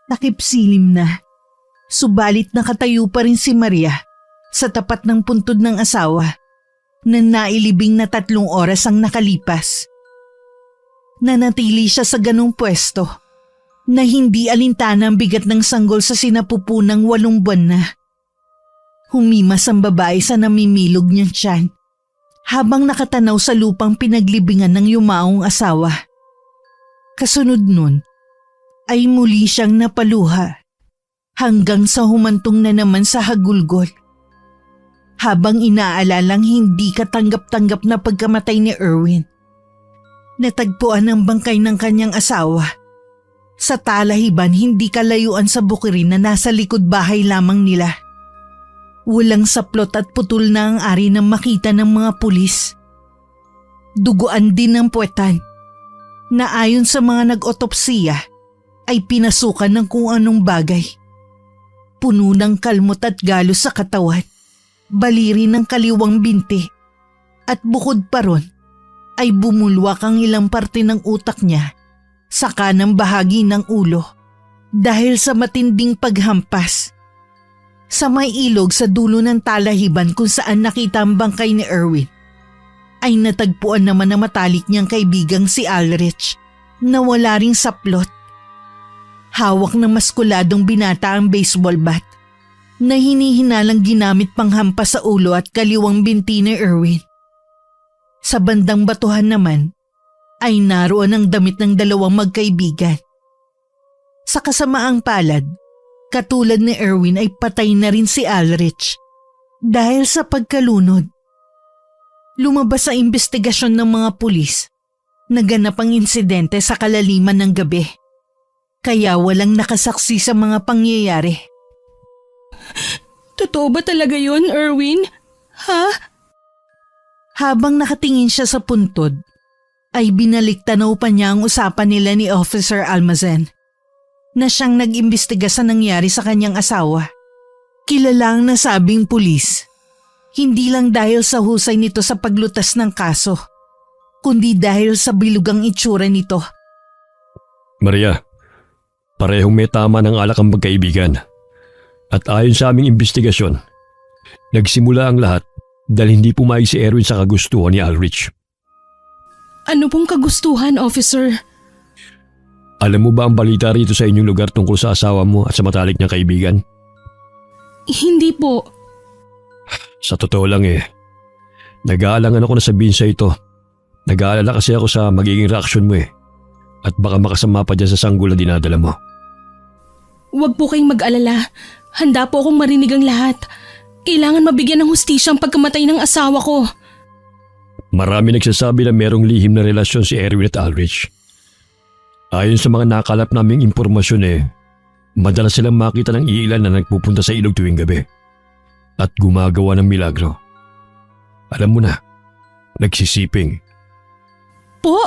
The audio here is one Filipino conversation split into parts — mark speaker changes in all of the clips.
Speaker 1: Takip-silim na. Subalit nakatayo pa rin si Maria sa tapat ng puntod ng asawa na nailibing na 3 oras ang nakalipas. Nanatili siya sa ganong pwesto na hindi alintana ang bigat ng sanggol sa sinapupunang 8 buwan na. Humimas ang babae sa namimilog niyang tiyan habang nakatanaw sa lupang pinaglibingan ng yumaong asawa. Kasunod nun ay muli siyang napaluha hanggang sa humantong na naman sa hagulgol. Habang inaalalang hindi katanggap-tanggap na pagkamatay ni Erwin, natagpuan ang bangkay ng kanyang asawa sa talahiban hindi kalayuan sa bukirin na nasa likod bahay lamang nila. Walang saplot at putol na ang ari ng makita ng mga pulis. Duguan din ng puwetan na ayon sa mga nag-otopsiya ay pinasukan ng kung anong bagay. Puno ng kalmot at galos sa katawan, baliri ng kaliwang binti, at bukod pa ron ay bumulwak ang ilang parte ng utak niya sa kanang bahagi ng ulo dahil sa matinding paghampas. Sa may ilog sa dulo ng talahiban kung saan nakita ang bangkay ni Erwin ay natagpuan naman na matalik niyang kaibigang si Ulrich na wala ring saplot. Hawak ng maskuladong binata ang baseball bat na hinihinalang ginamit panghampas sa ulo at kaliwang binti ni Erwin. Sa bandang batuhan naman ay naroon ang damit ng 2 magkaibigan. Sa kasamaang palad, katulad ni Erwin ay patay na rin si Ulrich dahil sa pagkalunod. Lumabas sa investigasyon ng mga pulis na ganap ang insidente sa kalaliman ng gabi. Kaya walang nakasaksi sa mga pangyayari.
Speaker 2: Totoo ba talaga yun, Erwin? Ha?
Speaker 1: Habang nakatingin siya sa puntod, ay binalik-tanaw pa niya ang usapan nila ni Officer Almazen na siyang nag-imbestiga sa nangyari sa kanyang asawa. Kilala ang nasabing pulis, hindi lang dahil sa husay nito sa paglutas ng kaso, kundi dahil sa bilugang itsura nito.
Speaker 3: Maria, parehong may tama ng alak ang magkaibigan. At ayon sa aming investigasyon, nagsimula ang lahat dahil hindi pumayag si Erwin sa kagustuhan ni Ulrich.
Speaker 2: Ano pong kagustuhan, officer?
Speaker 3: Alam mo ba ang balita rito sa inyong lugar tungkol sa asawa mo at sa matalik niyang kaibigan?
Speaker 2: Hindi po.
Speaker 3: Sa totoo lang nag-aalangan ako na sabihin sa ito. Nag-aalala kasi ako sa magiging reaksyon mo at baka makasama pa dyan sa sanggol na dinadala mo.
Speaker 2: Huwag po kayong mag-alala. Handa po akong marinig ang lahat. Kailangan mabigyan ng hustisya ang pagkamatay ng asawa ko.
Speaker 3: Marami nagsasabi na merong lihim na relasyon si Erwin at Ulrich. Ayon sa mga nakalap naming impormasyon madalas silang makita ng iilan na nagpupunta sa ilog tuwing gabi at gumagawa ng milagro. Alam mo na, nagsisiping.
Speaker 2: Po?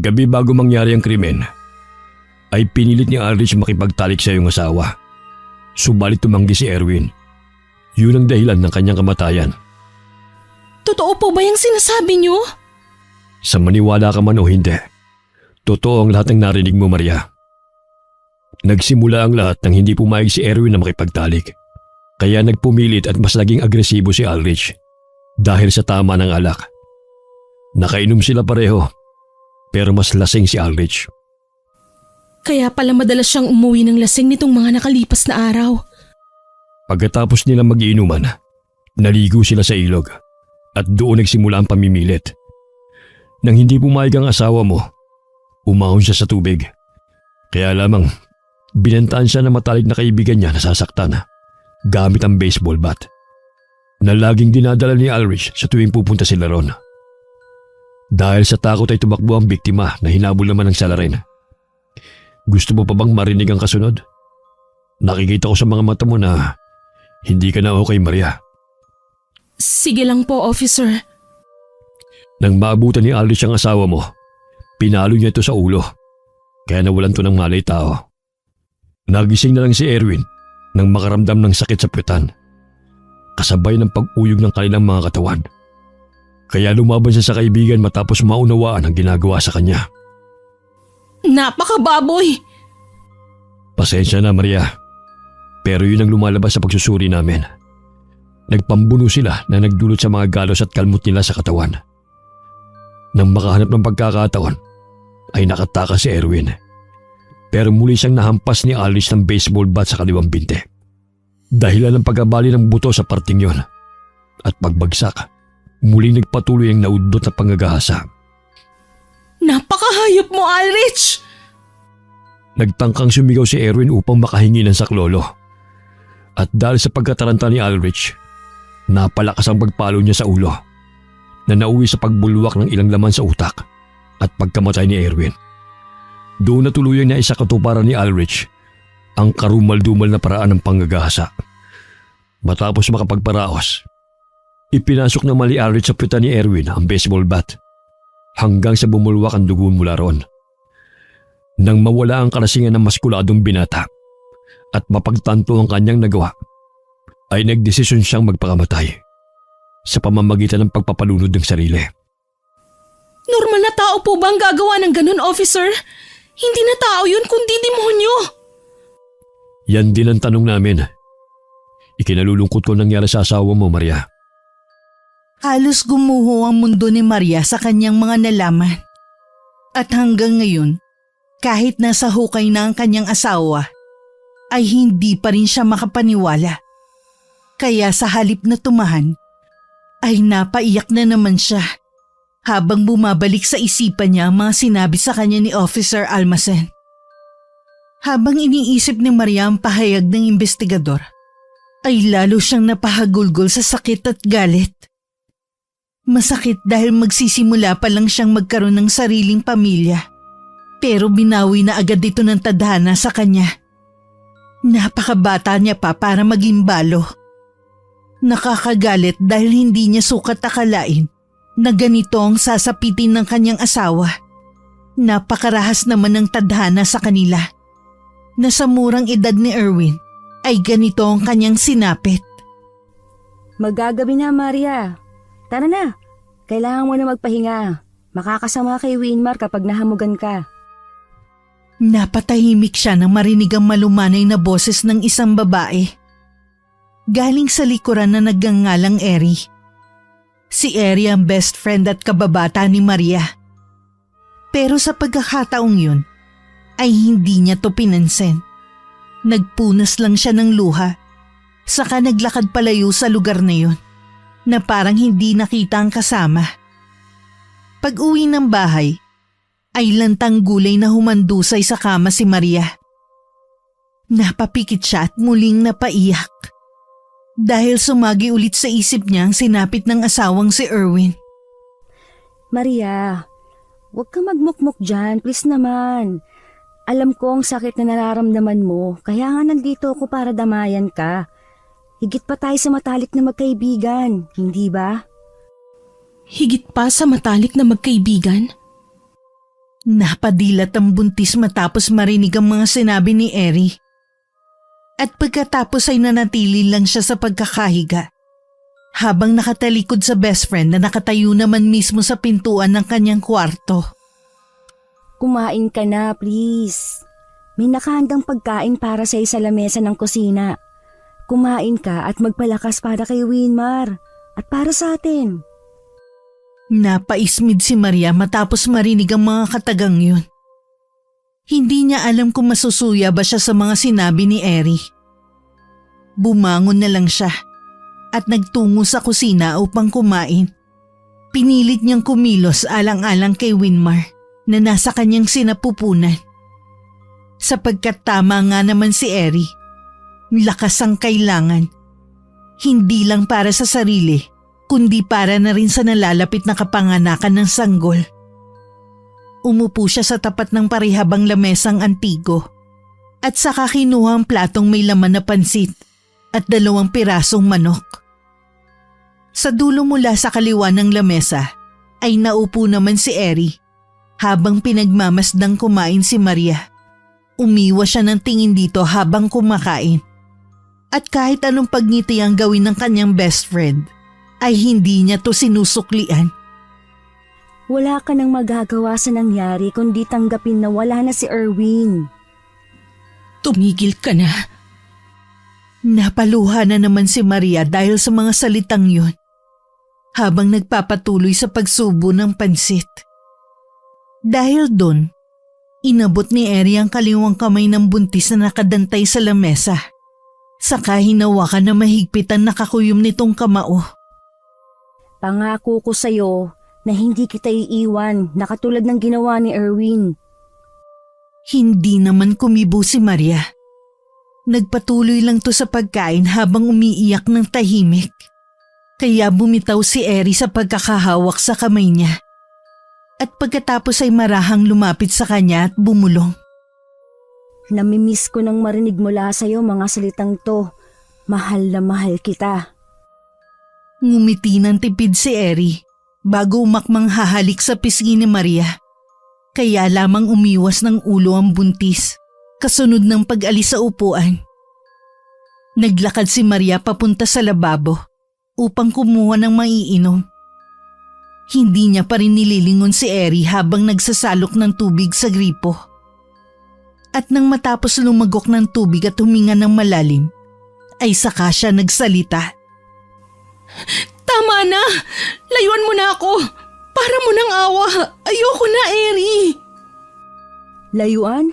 Speaker 3: Gabi bago mangyari ang krimen, ay pinilit ni Ulrich makipagtalik sa iyong asawa. Subalit tumanggi si Erwin. Yun ang dahilan ng kanyang kamatayan.
Speaker 2: Totoo po ba yung sinasabi niyo?
Speaker 3: Sa maniwala ka man o hindi, totoo ang lahat ng narinig mo, Maria. Nagsimula ang lahat nang hindi pumayag si Erwin na makipagtalik. Kaya nagpumilit at mas naging agresibo si Ulrich dahil sa tama ng alak. Nakainom sila pareho, pero mas lasing si Ulrich.
Speaker 2: Kaya pala madalas siyang umuwi ng lasing nitong mga nakalipas na araw.
Speaker 3: Pagkatapos nila mag-iinuman, naligo sila sa ilog at doon nagsimula ang pamimilit. Nang hindi pumayag ang asawa mo, umahon siya sa tubig. Kaya lamang, binantaan siya ng matalik na kaibigan niya na sasaktan gamit ang baseball bat na laging dinadala ni Ulrich sa tuwing pupunta sila ron. Dahil sa takot ay tumakbo ang biktima na hinabol naman ng salarin. Gusto mo pa bang marinig ang kasunod? Nakikita ko sa mga mata mo na hindi ka na okay, Maria.
Speaker 2: Sige lang po, officer.
Speaker 3: Nang maabutan ni Ulrich ang asawa mo, pinalo niya ito sa ulo. Kaya nawalan to ng malay tao. Nagising na lang si Erwin nang makaramdam ng sakit sa puwetan. Kasabay ng pag-uyog ng kanilang mga katawan. Kaya lumaban siya sa kaibigan matapos maunawaan ang ginagawa sa kanya.
Speaker 2: Napakababoy!
Speaker 3: Pasensya na, Maria. Pero yun ang lumalabas sa pagsusuri namin. Nagpambuno sila na nagdulot sa mga galos at kalmot nila sa katawan. Nang makahanap ng pagkakataon, ay nakatakas si Erwin. Pero muli siyang nahampas ni Aldrich ng baseball bat sa kaliwang binte. Dahilan ng pagkabali ng buto sa parting yon. At pagbagsak, muling nagpatuloy ang naudot na pangagahasa.
Speaker 2: Napakahayop mo, Aldrich!
Speaker 3: Nagtangkang sumigaw si Erwin upang makahingi ng saklolo. At dahil sa pagkataranta ni Aldrich, napalakas ang pagpalo niya sa ulo na nauwi sa pagbulwak ng ilang laman sa utak at pagkamatay ni Erwin. Doon na tuluyang na isa katuparan ni Aldrich ang karumal-dumal na paraan ng panggagahasa. Matapos makapagparaos, ipinasok naman ni Aldrich sa puwita ni Erwin ang baseball bat hanggang sa bumulwak ang dugo mula ron. Nang mawala ang kalasingan ng maskuladong binata at mapagtanto ang kanyang nagawa, ay nagdesisyon siyang magpakamatay sa pamamagitan ng pagpapalunod ng sarili.
Speaker 2: Normal na tao po ba ang gagawa ng ganun, officer? Hindi na tao yun kundi demonyo.
Speaker 3: Yan din ang tanong namin. Ikinalulungkot ko nangyari sa asawa mo, Maria.
Speaker 1: Halos gumuho ang mundo ni Maria sa kanyang mga nalaman. At hanggang ngayon, kahit nasa hukay na ang kanyang asawa, ay hindi pa rin siya makapaniwala. Kaya sa halip na tumahan, ay napaiyak na naman siya habang bumabalik sa isipan niya ang mga sinabi sa kanya ni Officer Almacen. Habang iniisip ni Maria ang pahayag ng investigador, ay lalo siyang napahagulgol sa sakit at galit. Masakit dahil magsisimula pa lang siyang magkaroon ng sariling pamilya. Pero binawi na agad ito ng tadhana sa kanya. Napakabata niya pa para maging balo. Nakakagalit dahil hindi niya sukat akalain na ganito ang sasapitin ng kanyang asawa. Napakarahas naman ng tadhana sa kanila. Na sa murang edad ni Erwin ay ganito ang kanyang sinapit.
Speaker 4: Magagabi na, Maria. Tara na. Kailangan mo na magpahinga. Makakasama kay Winmar kapag nahamugan ka.
Speaker 1: Napatahimik siya nang marinig ang malumanay na boses ng isang babae. Galing sa likuran na nagngangalang Eri. Si Eri ang best friend at kababata ni Maria. Pero sa pagkakataong yun, ay hindi niya to pinansin. Nagpunas lang siya ng luha, saka naglakad palayo sa lugar na yun, na parang hindi nakita ang kasama. Pag-uwi ng bahay, ay lantang gulay na humandusay sa kama si Maria. Napapikit siya at muling napaiyak. Dahil sumagi ulit sa isip niya ang sinapit ng asawang si Erwin.
Speaker 4: Maria, huwag ka magmukmuk dyan, please naman. Alam ko ang sakit na nararamdaman mo, kaya nga nandito ako para damayan ka. Higit pa tayo sa matalik na magkaibigan, hindi ba?
Speaker 2: Higit pa sa matalik na magkaibigan?
Speaker 1: Napadilat ang buntis matapos marinig ang mga sinabi ni Eri. At pagkatapos ay nanatili lang siya sa pagkakahiga, habang nakatalikod sa best friend na nakatayo naman mismo sa pintuan ng kanyang kwarto.
Speaker 4: Kumain ka na, please. May nakahandang pagkain para sa sa lamesa ng kusina. Kumain ka at magpalakas para kay Winmar at para sa atin.
Speaker 1: Napaismid si Maria matapos marinig ang mga katagang yun. Hindi niya alam kung masusuya ba siya sa mga sinabi ni Eri. Bumangon na lang siya at nagtungo sa kusina upang kumain. Pinilit niyang kumilos alang-alang kay Winmar na nasa kanyang sinapupunan. Sapagkat tama nga naman si Eri, lakas ang kailangan. Hindi lang para sa sarili, kundi para na rin sa nalalapit na kapanganakan ng sanggol. Umupo siya sa tapat ng parihabang lamesang antigo at saka kinuha ang platong may laman na pansit at 2 pirasong manok. Sa dulo mula sa kaliwa ng lamesa ay naupo naman si Eri habang pinagmamasdang kumain si Maria. Umiwas siya ng tingin dito habang kumakain. At kahit anong pagngiti ang gawin ng kanyang best friend, ay hindi niya to sinusuklian.
Speaker 4: Wala ka nang magagawa sa nangyari kundi tanggapin na wala na si Erwin.
Speaker 2: Tumigil ka na.
Speaker 1: Napaluha na naman si Maria dahil sa mga salitang yun habang nagpapatuloy sa pagsubo ng pansit. Dahil doon, inabot ni Eri ang kaliwang kamay ng buntis na nakadantay sa lamesa. Saka hinawakan na mahigpit ang nakakuyom nitong kamao.
Speaker 4: Pangako ko sa'yo na hindi kita iiwan na katulad ng ginawa ni Erwin.
Speaker 1: Hindi naman kumibo si Maria. Nagpatuloy lang to sa pagkain habang umiiyak ng tahimik. Kaya bumitaw si Eri sa pagkakahawak sa kamay niya. At pagkatapos ay marahang lumapit sa kanya at bumulong.
Speaker 4: Namimiss ko nang marinig mula sa'yo mga salitang to. Mahal na mahal kita.
Speaker 1: Ngumiti ng tipid si Eri bago umakmang hahalik sa pisngi ni Maria. Kaya lamang umiwas ng ulo ang buntis, kasunod ng pag-alis sa upuan. Naglakad si Maria papunta sa lababo upang kumuha ng maiinom. Hindi niya pa rin nililingon si Eri habang nagsasalok ng tubig sa gripo. At nang matapos lumagok ng tubig at huminga ng malalim, ay saka siya nagsalita.
Speaker 2: Tama na! Layuan mo na ako! Para mo ng awa! Ayoko na, Eri!
Speaker 4: Layuan?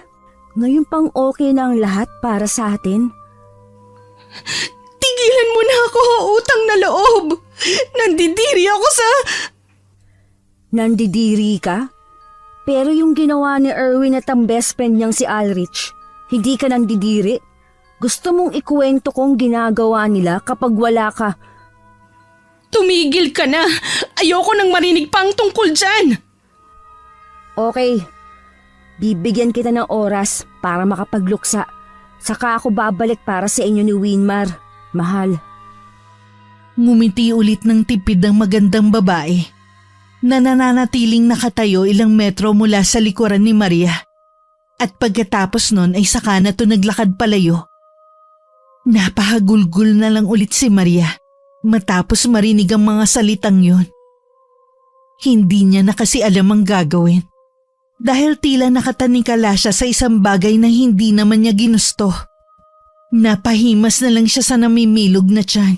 Speaker 4: Ngayon pang okay na ang lahat para sa atin?
Speaker 2: Tigilan mo na ako, utang na loob! Nandidiri ako sa...
Speaker 4: Nandidiri ka? Pero yung ginawa ni Erwin at ang best friend niyang si Alrich, hindi ka nandidiri? Gusto mong ikuwento kong ginagawa nila kapag wala ka?
Speaker 2: Tumigil ka na! Ayoko nang marinig pang tungkol dyan!
Speaker 4: Okay, bibigyan kita ng oras para makapagluksa. Saka ako babalik para sa inyo ni Winmar, mahal.
Speaker 1: Ngumiti ulit ng tipid ang magandang babae na nananatiling nakatayo ilang metro mula sa likuran ni Maria. At pagkatapos nun ay saka na to naglakad palayo. Napahagulgul na lang ulit si Maria matapos marinig ang mga salitang yun. Hindi niya na kasi alam ang gagawin dahil tila nakatanikala siya sa isang bagay na hindi naman niya ginusto. Napahimas na lang siya sa namimilog na tiyan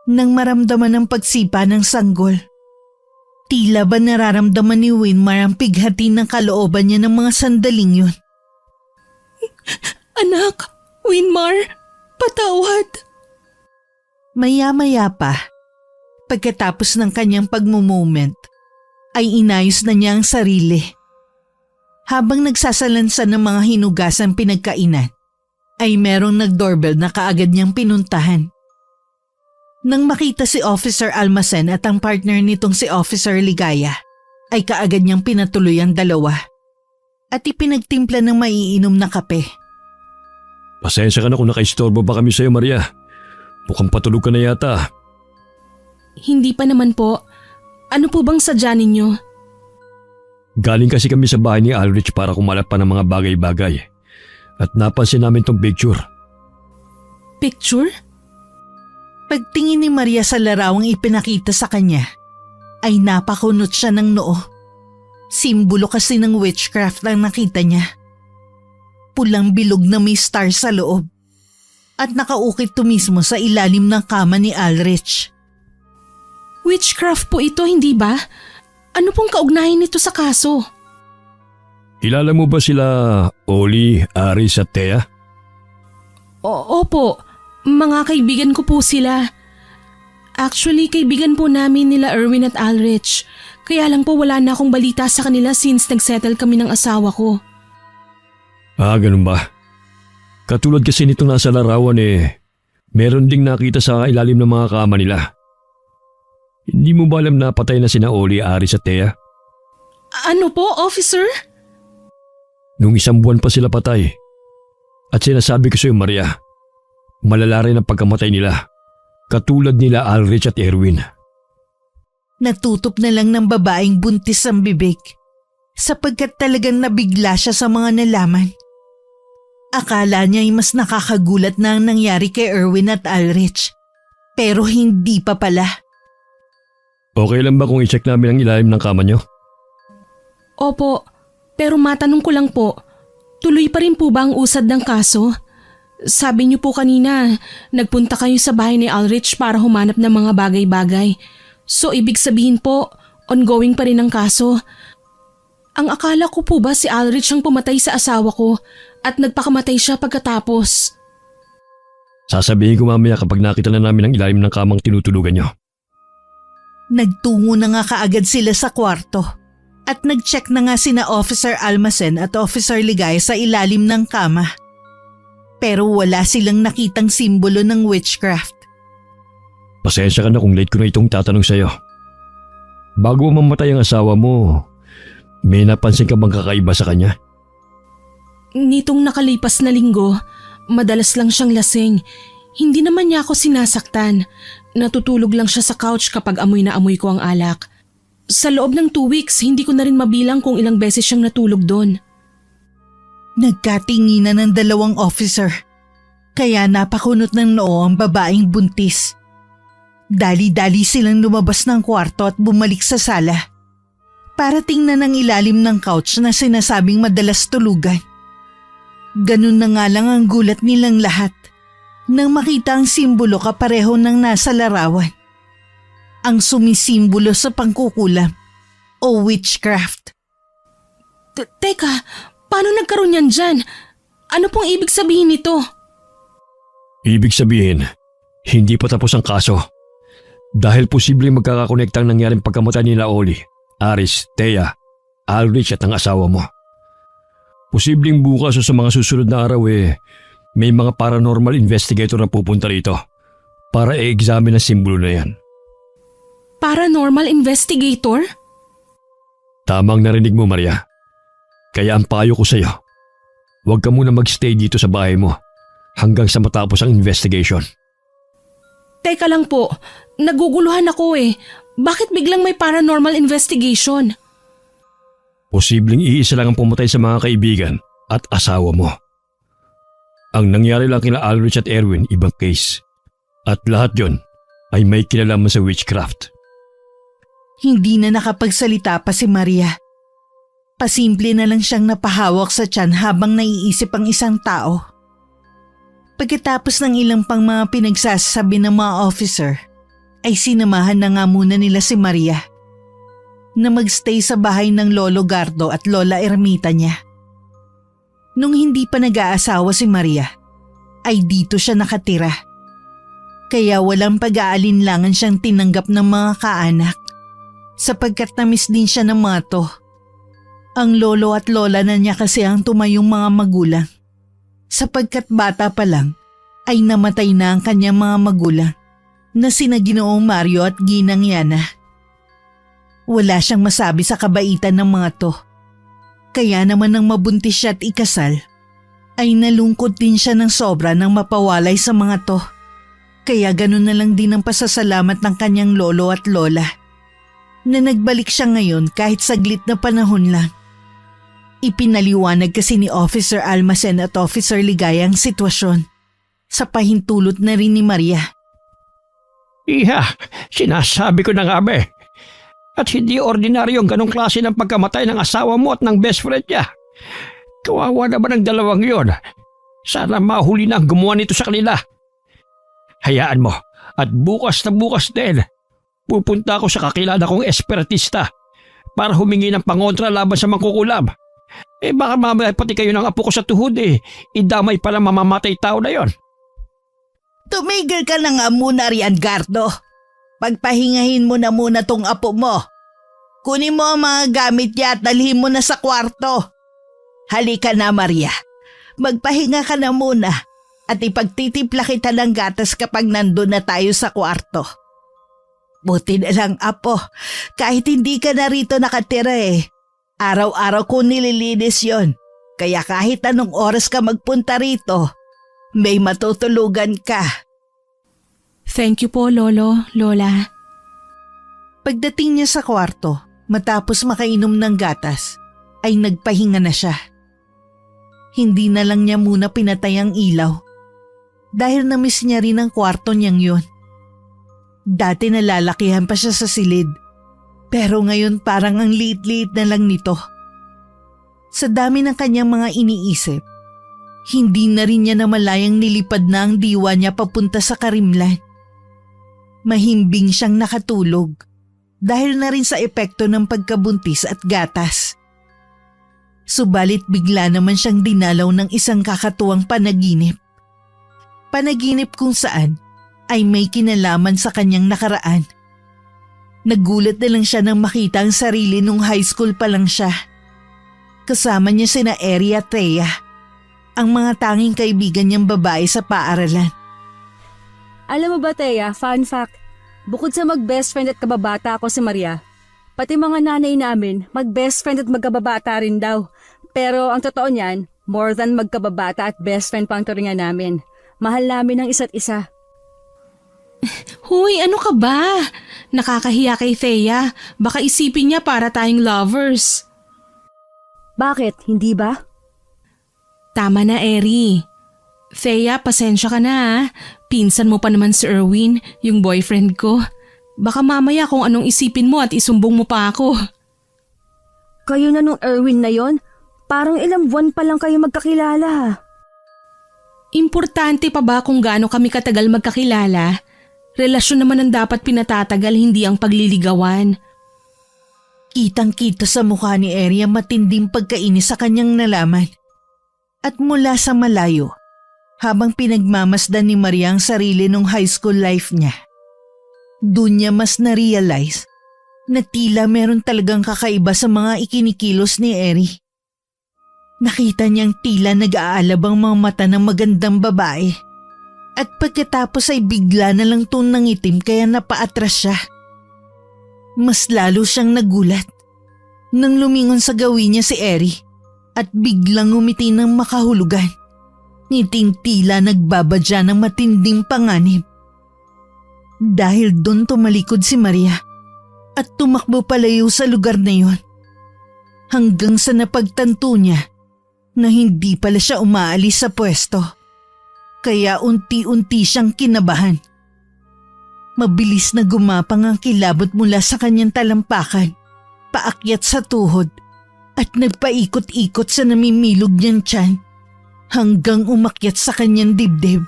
Speaker 1: nang maramdaman ang pagsipa ng sanggol. Tila ba nararamdaman ni Winmar ang pighati ng kalooban niya ng mga sandaling yun?
Speaker 2: Anak, Winmar, patawad.
Speaker 1: Maya-maya pa, pagkatapos ng kanyang pagmumoment, ay inayos na niya ang sarili. Habang nagsasalansan ng mga hinugasang pinagkainan, ay merong nag-doorbell na kaagad niyang pinuntahan. Nang makita si Officer Almacen at ang partner nitong si Officer Ligaya, ay kaagad niyang pinatuloy ang dalawa at ipinagtimpla ng maiinom na kape.
Speaker 3: Pasensya ka na kung nakaistorbo ba kami sa'yo, Maria. Mukhang patulog ka na yata.
Speaker 2: Hindi pa naman po. Ano po bang sadya ninyo?
Speaker 3: Galing kasi kami sa bahay ni Alrich para kumalat pa ng mga bagay-bagay. At napansin namin tong picture.
Speaker 2: Picture?
Speaker 1: Pagtingin ni Maria sa larawang ipinakita sa kanya, ay napakunot siya ng noo. Simbolo kasi ng witchcraft ang nakita niya. Pulang bilog na may star sa loob. At nakaukit to mismo sa ilalim ng kama ni Alrich.
Speaker 2: Witchcraft po ito, hindi ba? Ano pong kaugnayan nito sa kaso?
Speaker 3: Kilala mo ba sila Oli, Aris at Thea?
Speaker 2: Opo, mga kaibigan ko po sila. Actually, kaibigan po namin nila Erwin at Alrich. Kaya lang po wala na akong balita sa kanila since nagsettle kami ng asawa ko.
Speaker 3: Ah, ganun ba? Katulad kasi nitong nasa larawan meron ding nakita sa ilalim ng mga kama nila. Hindi mo ba alam na patay na sina Oli, Aris at Thea?
Speaker 2: Ano po, officer?
Speaker 3: Nung 1 buwan pa sila patay. At sinasabi ko sa'yo, Maria, malala rin ang pagkamatay nila. Katulad nila Alrich at Erwin.
Speaker 1: Natutop na lang ng babaeng buntis ang bibig sapagkat talagang nabigla siya sa mga nalaman. Akala niya ay mas nakakagulat na ang nangyari kay Erwin at Alrich. Pero hindi pa pala.
Speaker 3: Okay lang ba kung i-check namin ang ilalim ng kama nyo?
Speaker 2: Opo, pero matanong ko lang po, Tuloy pa rin po ba ang usad ng kaso? Sabi niyo po kanina, nagpunta kayo sa bahay ni Ulrich para humanap ng mga bagay-bagay. So ibig sabihin po, ongoing pa rin ang kaso. Ang akala ko po ba si Ulrich ang pumatay sa asawa ko at nagpakamatay siya pagkatapos?
Speaker 3: Sasabihin ko mamaya kapag nakita na namin ang ilalim ng kamang tinutulugan niyo.
Speaker 1: Nagtungo na nga kaagad sila sa kwarto at nag-check na nga sina Officer Almacen at Officer Ligaya sa ilalim ng kama. Pero wala silang nakitang simbolo ng witchcraft.
Speaker 3: Pasensya ka na kung late ko na itong tatanong sa'yo. Bago mamatay ang asawa mo, may napansin ka bang kakaiba sa kanya?
Speaker 2: Nitong nakalipas na linggo, madalas lang siyang lasing. Hindi naman niya ako sinasaktan. Natutulog lang siya sa couch kapag amoy na amoy ko ang alak. Sa loob ng 2 weeks, hindi ko na rin mabilang kung ilang beses siyang natulog doon.
Speaker 1: Nagkatinginan ng dalawang officer. Kaya napakunot ng noo ang babaeng buntis. Dali-dali silang lumabas ng kwarto at bumalik sa sala. Para tingnan ang ilalim ng couch na sinasabing madalas tulugan. Ganun na nga lang ang gulat nilang lahat nang makita ang simbolo kapareho ng nasa larawan. Ang sumisimbolo sa pangkukulam o witchcraft.
Speaker 2: Teka, paano nagkaroon yan dyan? Ano pong ibig sabihin nito?
Speaker 3: Ibig sabihin, hindi pa tapos ang kaso. Dahil posibleng magkakakonekta ang nangyaring pagkamatay nila Oli, Aris, Thea, Ulrich at ang asawa mo. Posibleng bukas o sa mga susunod na araw may mga paranormal investigator na pupunta rito para i-examine ang simbolo na yan.
Speaker 2: Paranormal investigator?
Speaker 3: Tamang narinig mo, Maria. Kaya ang payo ko sa'yo, huwag ka muna magstay dito sa bahay mo hanggang sa matapos ang investigation.
Speaker 2: Teka lang po, naguguluhan ako eh. Bakit biglang may paranormal investigation?
Speaker 3: Posibleng iisa lang ang pumatay sa mga kaibigan at asawa mo. Ang nangyari lang kina Ulrich at Erwin, ibang case. At lahat yon ay may kinalaman sa witchcraft.
Speaker 1: Hindi na nakapagsalita pa si Maria. Pasimple na lang siyang napahawak sa tiyan habang naiisip ang isang tao. Pagkatapos ng ilang pang mga pinagsasabi ng mga officer, ay sinamahan na nga muna nila si Maria na magstay sa bahay ng Lolo Gardo at Lola Ermita niya. Nung hindi pa nag-aasawa si Maria, ay dito siya nakatira. Kaya walang pag-aalinlangan siyang tinanggap ng mga kaanak sapagkat namiss din siya ng mga to. Ang lolo at lola na niya kasi ang tumayong mga magulang sapagkat bata pa lang ay namatay na ang kanyang mga magulang na sina Ginoong Mario at Ginang Yana. Wala siyang masabi sa kabaitan ng mga to. Kaya naman nang mabuntis siya at ikasal, ay nalungkot din siya ng sobra nang mapawalay sa mga to. Kaya ganun na lang din ang pasasalamat ng kanyang lolo at lola na nagbalik siya ngayon kahit saglit na panahon lang. Ipinaliwanag kasi ni Officer Almacen at Officer Ligaya ang sitwasyon sa pahintulot na rin ni Maria.
Speaker 5: Iha, sinasabi ko na nga ba eh. At hindi ordinaryong ganong klase ng pagkamatay ng asawa mo at ng best friend niya. Kawawa naman ang dalawang yon. Sana mahuli na ang gumawa nito sa kanila. Hayaan mo, at bukas na bukas din, pupunta ako sa kakilala kong espiritista para humingi ng pangontra laban sa mangkukulam. Baka mamaya pati kayo ng apo ko sa tuhod idamay pala mamamatay tao na yon.
Speaker 1: Tumigil ka na nga muna riyan, Gardo. Pagpahingahin mo na muna tong apo mo. Kunin mo ang mga gamit niya at dalhin mo na sa kwarto. Halika na, Maria. Magpahinga ka na muna at ipagtitimpla kita ng gatas kapag nandun na tayo sa kwarto. Buti na lang, apo, kahit hindi ka na rito nakatira araw-araw ko nililinis yon. Kaya kahit anong oras ka magpunta rito, may matutulugan ka.
Speaker 2: Thank you po, Lolo, Lola.
Speaker 1: Pagdating niya sa kwarto, matapos makainom ng gatas, ay nagpahinga na siya. Hindi na lang niya muna pinatay ang ilaw dahil namiss niya rin ang kwarto niyang yun. Dati nalalakihan pa siya sa silid, pero ngayon parang ang liit-liit na lang nito. Sa dami ng kanyang mga iniisip, hindi na rin niya namalayang nilipad na ang diwa niya papunta sa karimlan. Mahimbing siyang nakatulog dahil na rin sa epekto ng pagkabuntis at gatas. Subalit bigla naman siyang dinalaw ng isang kakatuwang panaginip. Panaginip kung saan ay may kinalaman sa kanyang nakaraan. Nagulat na lang siya nang makita ang sarili nung high school pa lang siya. Kasama niya sina Eri at Thea, ang mga tanging kaibigan niyang babae sa paaralan.
Speaker 4: Alam mo ba, Thea, fun fact, bukod sa mag-best friend at kababata ako si Maria, pati mga nanay namin mag-best friend at magkababata rin daw. Pero ang totoo niyan, more than magkababata at best friend pang turingan namin. Mahal namin ang isa't isa.
Speaker 2: Huy, ano ka ba? Nakakahiya kay Thea. Baka isipin niya para tayong lovers.
Speaker 4: Bakit, hindi ba?
Speaker 2: Tama na, Eri. Thea, pasensya ka na ha. Pinsan mo pa naman si Erwin, yung boyfriend ko. Baka mamaya kung anong isipin mo at isumbong mo pa ako.
Speaker 4: Kayo na nung Erwin na yon? Parang ilang buwan pa lang kayo magkakilala.
Speaker 2: Importante pa ba kung gaano kami katagal magkakilala? Relasyon naman ang dapat pinatatagal, hindi ang pagliligawan.
Speaker 1: Kitang-kita sa mukha ni Eri ang matinding pagkainis sa kanyang nalaman. At mula sa malayo, habang pinagmamasdan ni Maria ang sarili nung high school life niya, doon niya mas na-realize na tila meron talagang kakaiba sa mga ikinikilos ni Eri. Nakita niyang tila nag-aalab ang mga mata ng magandang babae. At pagkatapos ay bigla na lang itong nangitim kaya napaatras siya. Mas lalo siyang nagulat nang lumingon sa gawin niya si Eri at biglang umiti ng makahulugan. Ngiting tila nagbabadya ng matinding panganib. Dahil doon tumalikod si Maria at tumakbo palayo sa lugar na yon. Hanggang sa napagtanto niya na hindi pala siya umaalis sa pwesto. Kaya unti-unti siyang kinabahan. Mabilis na gumapang ang kilabot mula sa kanyang talampakan, paakyat sa tuhod, at nagpaikot-ikot sa namimilog niyang tiyan hanggang umakyat sa kanyang dibdib.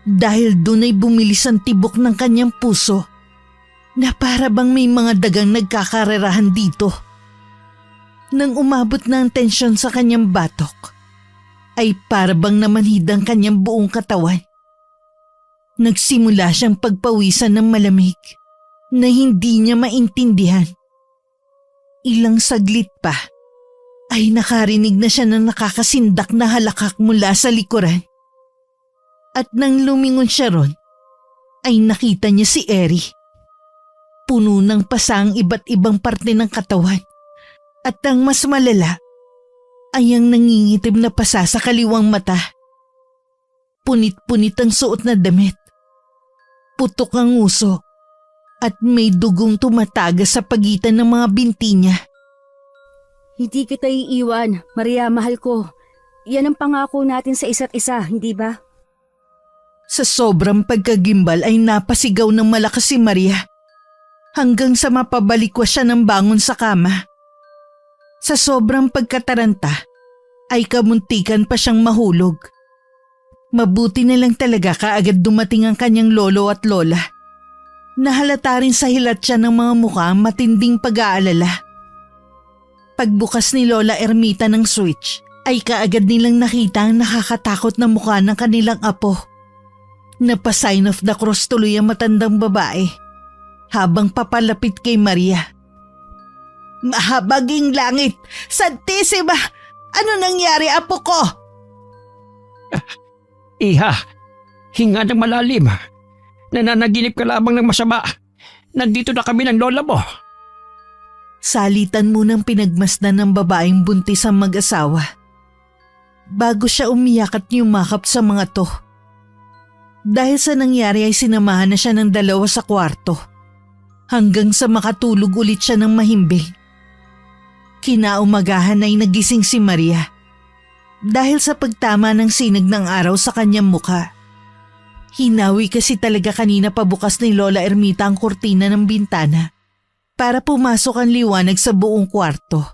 Speaker 1: Dahil doon ay bumilis ang tibok ng kanyang puso na para bang may mga dagang nagkakarerahan dito. Nang umabot na ang tensyon sa kanyang batok, ay para bang namanhid ang kanyang buong katawan. Nagsimula siyang pagpawisan ng malamig na hindi niya maintindihan. Ilang saglit pa ay nakarinig na siya ng nakakasindak na halakak mula sa likuran. At nang lumingon siya ron, ay nakita niya si Eri. Puno ng pasa ang iba't ibang parte ng katawan. At ang mas malala ay ang nangingitim na pasa sa kaliwang mata. Punit-punit ang suot na damit. Putok ang uso at may dugong tumatagas sa pagitan ng mga binti niya.
Speaker 4: Hindi kita iiwan, Maria, mahal ko. Yan ang pangako natin sa isa't isa, hindi ba?
Speaker 1: Sa sobrang pagkagimbal ay napasigaw ng malakas si Maria hanggang sa mapabalikwas siya ng bangon sa kama. Sa sobrang pagkataranta ay kamuntikan pa siyang mahulog. Mabuti na lang talaga kaagad dumating ang kanyang lolo at lola. Nahalata rin sa hilat siya ng mga mukha ang matinding pag-aalala. Pagbukas ni Lola Ermita ng switch ay kaagad nilang nakita ang nakakatakot na mukha ng kanilang apo. Napa-sign of the cross tuloy ang matandang babae habang papalapit kay Maria. Mahabaging langit! Santissima! Ano nangyari, apo ko?
Speaker 5: Iha, hinga ng malalim. Nananaginip ka lamang ng masama. Nandito na kami ng lola mo.
Speaker 1: Salitan munang pinagmasdan ng babaeng buntis ang mag-asawa. Bago siya umiyak at yumakap sa mga to. Dahil sa nangyari ay sinamahan na siya ng dalawa sa kwarto. Hanggang sa makatulog ulit siya ng mahimbing. Kinaumagahan ay nagising si Maria dahil sa pagtama ng sinag ng araw sa kanyang mukha. Hinawi kasi talaga kanina pabukas ni Lola Ermita ang kurtina ng bintana para pumasok ang liwanag sa buong kwarto.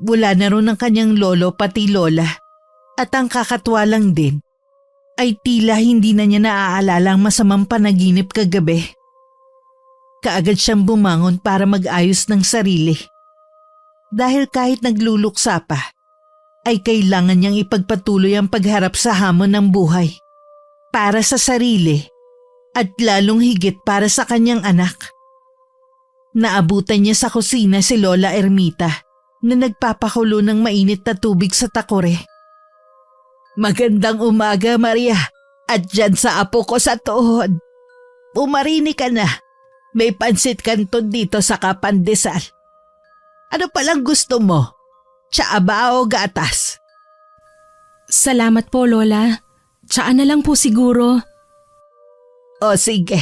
Speaker 1: Wala na ron ang kanyang lolo pati lola. At ang kakatwa lang din ay tila hindi na niya naaalala ang masamang panaginip kagabi. Kaagad siyang bumangon para mag-ayos ng sarili. Dahil kahit nagluluksa pa, ay kailangan niyang ipagpatuloy ang pagharap sa hamon ng buhay. Para sa sarili at lalong higit para sa kanyang anak. Naabutan niya sa kusina si Lola Ermita na nagpapakulo ng mainit na tubig sa takore. Magandang umaga, Maria, at dyan sa apo ko sa tuhod. Pumarini ka na. May pansit kanton dito sa kapandesal. Ano palang gusto mo? Tsaa ba o gatas?
Speaker 2: Salamat po, Lola. Tsaan na lang po siguro.
Speaker 1: O sige,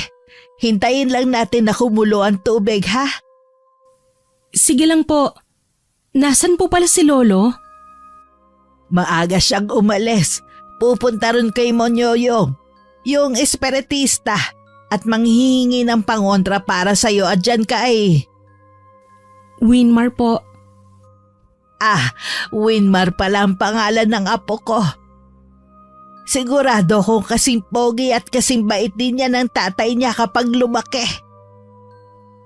Speaker 1: hintayin lang natin na kumulo ang tubig, ha?
Speaker 2: Sige lang po. Nasaan po pala si Lolo?
Speaker 1: Maaga siyang umalis. Pupunta ron kay Monyoyong, yung espiritista, at manghihingi ng pangontra para sa'yo at dyan ka eh.
Speaker 2: Winmar po.
Speaker 1: Winmar pala ang pangalan ng apo ko. Sigurado kung kasing pogi at kasing bait din niya ng tatay niya kapag lumaki.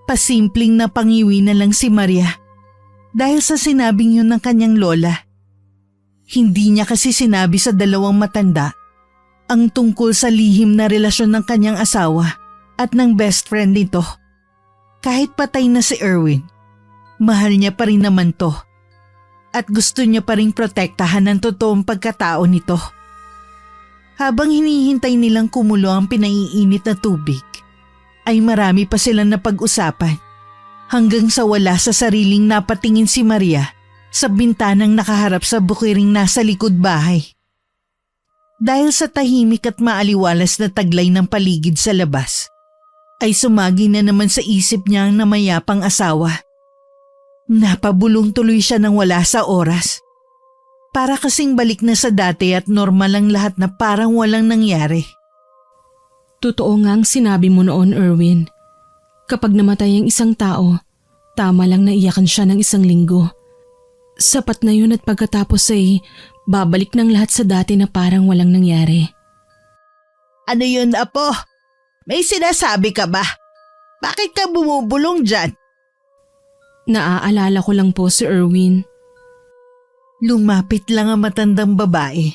Speaker 1: Pasimpleng na pangiwi na lang si Maria dahil sa sinabing yun ng kanyang lola. Hindi niya kasi sinabi sa dalawang matanda ang tungkol sa lihim na relasyon ng kanyang asawa at ng best friend nito. Kahit patay na si Erwin, mahal niya pa rin naman to at gusto niya pa rin protektahan ang totoong pagkatao nito. Habang hinihintay nilang kumulo ang pinaiinit na tubig, ay marami pa silang napag-usapan hanggang sa wala sa sariling napatingin si Maria sa bintanang nakaharap sa bukiring nasa likod bahay. Dahil sa tahimik at maaliwalas na taglay ng paligid sa labas, ay sumagi na naman sa isip niya ang namayapang asawa. Napabulong tuloy siya nang wala sa oras. Para kasing balik na sa dati at normal ang lahat na parang walang nangyari.
Speaker 2: Totoo nga ang sinabi mo noon, Erwin. Kapag namatay ang isang tao, tama lang na iyakan siya ng 1 linggo. Sapat na yun at pagkatapos ay babalik ng lahat sa dati na parang walang nangyari.
Speaker 1: Ano yun, apo? May sinasabi ka ba? Bakit ka bumubulong dyan?
Speaker 2: Naaalala ko lang po si Erwin.
Speaker 1: Lumapit lang ang matandang babae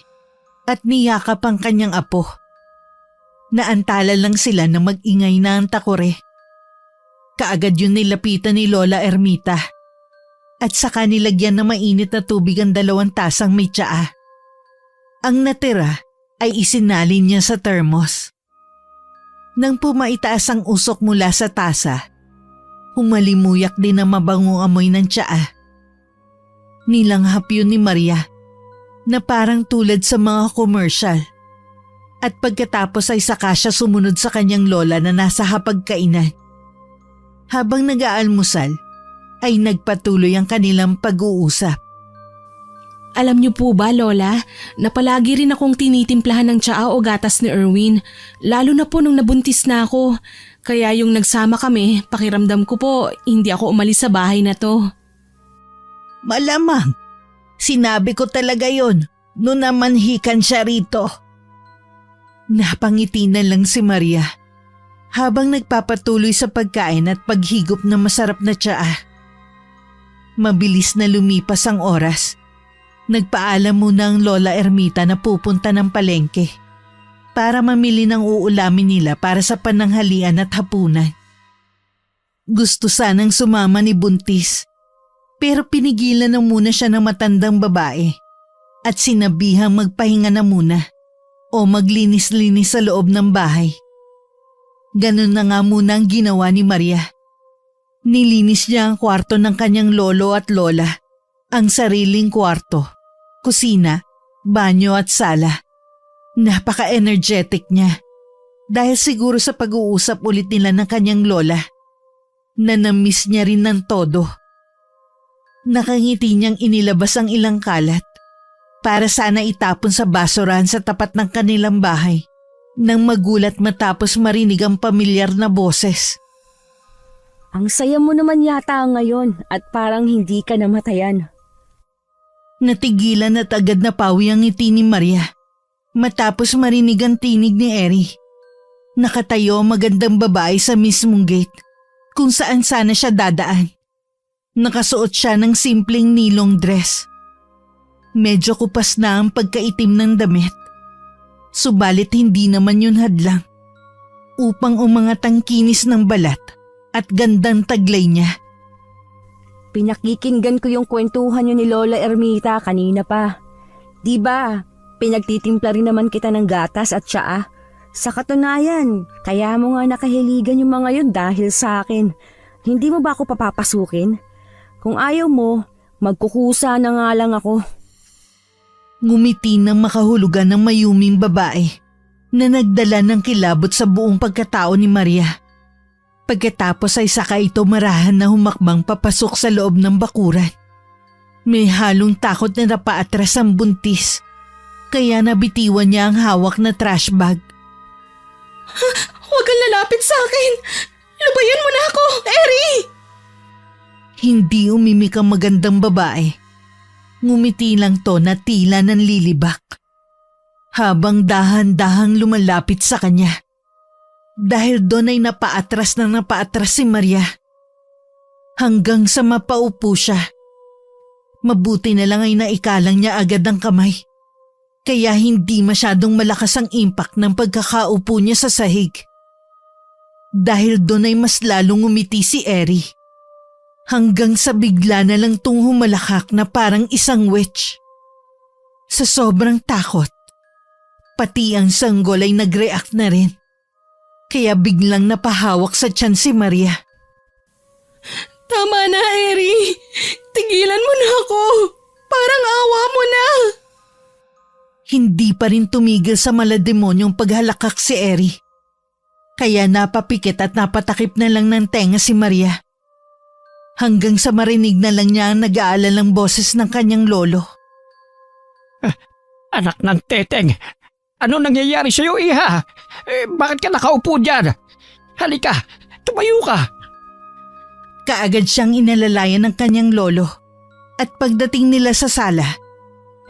Speaker 1: at niyakap ang kanyang apo. Naantala lang sila na mag-ingay na ang takore. Kaagad yun nilapitan ni Lola Ermita at saka nilagyan ng mainit na tubig ang 2 tasang may tsaa. Ang natira ay isinalin niya sa termos. Nang pumaitaas ang usok mula sa tasa, humalimuyak din ang mabangong amoy ng tsaa. Nilanghap yun ni Maria na parang tulad sa mga commercial. At pagkatapos ay saka siya sumunod sa kanyang lola na nasa hapagkainan. Habang nag-aalmusal ay nagpatuloy ang kanilang pag-uusap.
Speaker 2: Alam niyo po ba, Lola, na palagi rin akong tinitimplahan ng tsaa o gatas ni Erwin, lalo na po nung nabuntis na ako. Kaya yung nagsama kami, pakiramdam ko po hindi ako umalis sa bahay na to.
Speaker 1: Malamang, sinabi ko talaga yon noon namanhikan siya rito. Napangiti na lang si Maria habang nagpapatuloy sa pagkain at paghigop ng masarap na tsaa. Mabilis na lumipas ang oras. Nagpaalam muna ang Lola Ermita na pupunta ng palengke para mamili ng uulamin nila para sa pananghalian at hapunan. Gusto sanang sumama ni Buntis pero pinigilan na muna siya ng matandang babae at sinabihang magpahinga na muna o maglinis-linis sa loob ng bahay. Ganun na nga muna ang ginawa ni Maria. Nilinis niya ang kwarto ng kanyang lolo at lola, ang sariling kwarto, kusina, banyo at sala. Napaka-energetic niya dahil siguro sa pag-uusap ulit nila ng kanyang lola na na-miss niya rin ng todo. Nakangiti niyang inilabas ang ilang kalat para sana itapon sa basurahan sa tapat ng kanilang bahay nang magulat matapos marinig ang pamilyar na boses.
Speaker 4: Ang saya mo naman yata ngayon at parang hindi ka namatayan.
Speaker 1: Natigilan at agad na pawi ang ngiti ni Maria matapos marinig ang tinig ni Eri. Nakatayo ang magandang babae sa mismong gate kung saan sana siya dadaan. Nakasuot siya ng simpleng nilong dress. Medyo kupas na ang pagkaitim ng damit. Subalit hindi naman yun hadlang upang umangat ang kinis ng balat at gandang taglay niya.
Speaker 4: Pinakikinggan ko yung kwentuhan nyo ni Lola Ermita kanina pa. Diba, pinagtitimpla rin naman kita ng gatas at tsaa. Sa katunayan, kaya mo nga nakahiligan yung mga yun dahil sa akin. Hindi mo ba ako papapasukin? Kung ayaw mo, magkukusa na nga lang ako.
Speaker 1: Ngumiti ng makahulugan ng mayuming babae na nagdala ng kilabot sa buong pagkatao ni Maria. Pagkatapos ay saka ito marahan na humakbang papasok sa loob ng bakuran. May halong takot na napaatras ang buntis, kaya nabitiwan niya ang hawak na trash bag.
Speaker 2: Huwag kang lalapit sa akin! Lubayan mo na ako, Eri!
Speaker 1: Hindi umimik ang magandang babae. Ngumiti lang to na tila nanlilibak. Habang dahan-dahang lumalapit sa kanya. Dahil doon ay napaatras si Maria. Hanggang sa mapaupo siya. Mabuti na lang ay naikalang niya agad ang kamay. Kaya hindi masyadong malakas ang impact ng pagkakaupo niya sa sahig. Dahil doon ay mas lalong umiti si Eri. Hanggang sa bigla na lang tung humalakak na parang isang witch. Sa sobrang takot, pati ang sanggol ay nag-react na rin. Kaya biglang napahawak sa tiyan si Maria.
Speaker 2: Tama na, Eri! Tigilan mo na ako! Parang awa mo na!
Speaker 1: Hindi pa rin tumigil sa malademonyong paghalakak si Eri. Kaya napapikit at napatakip na lang ng tenga si Maria. Hanggang sa marinig na lang niya ang nag-aalalang boses ng kanyang lolo.
Speaker 5: Anak ng teteng, ano nangyayari sa'yo, iha? Bakit ka nakaupo dyan? Halika, tumayo ka.
Speaker 1: Kaagad siyang inalalayan ng kanyang lolo. At pagdating nila sa sala,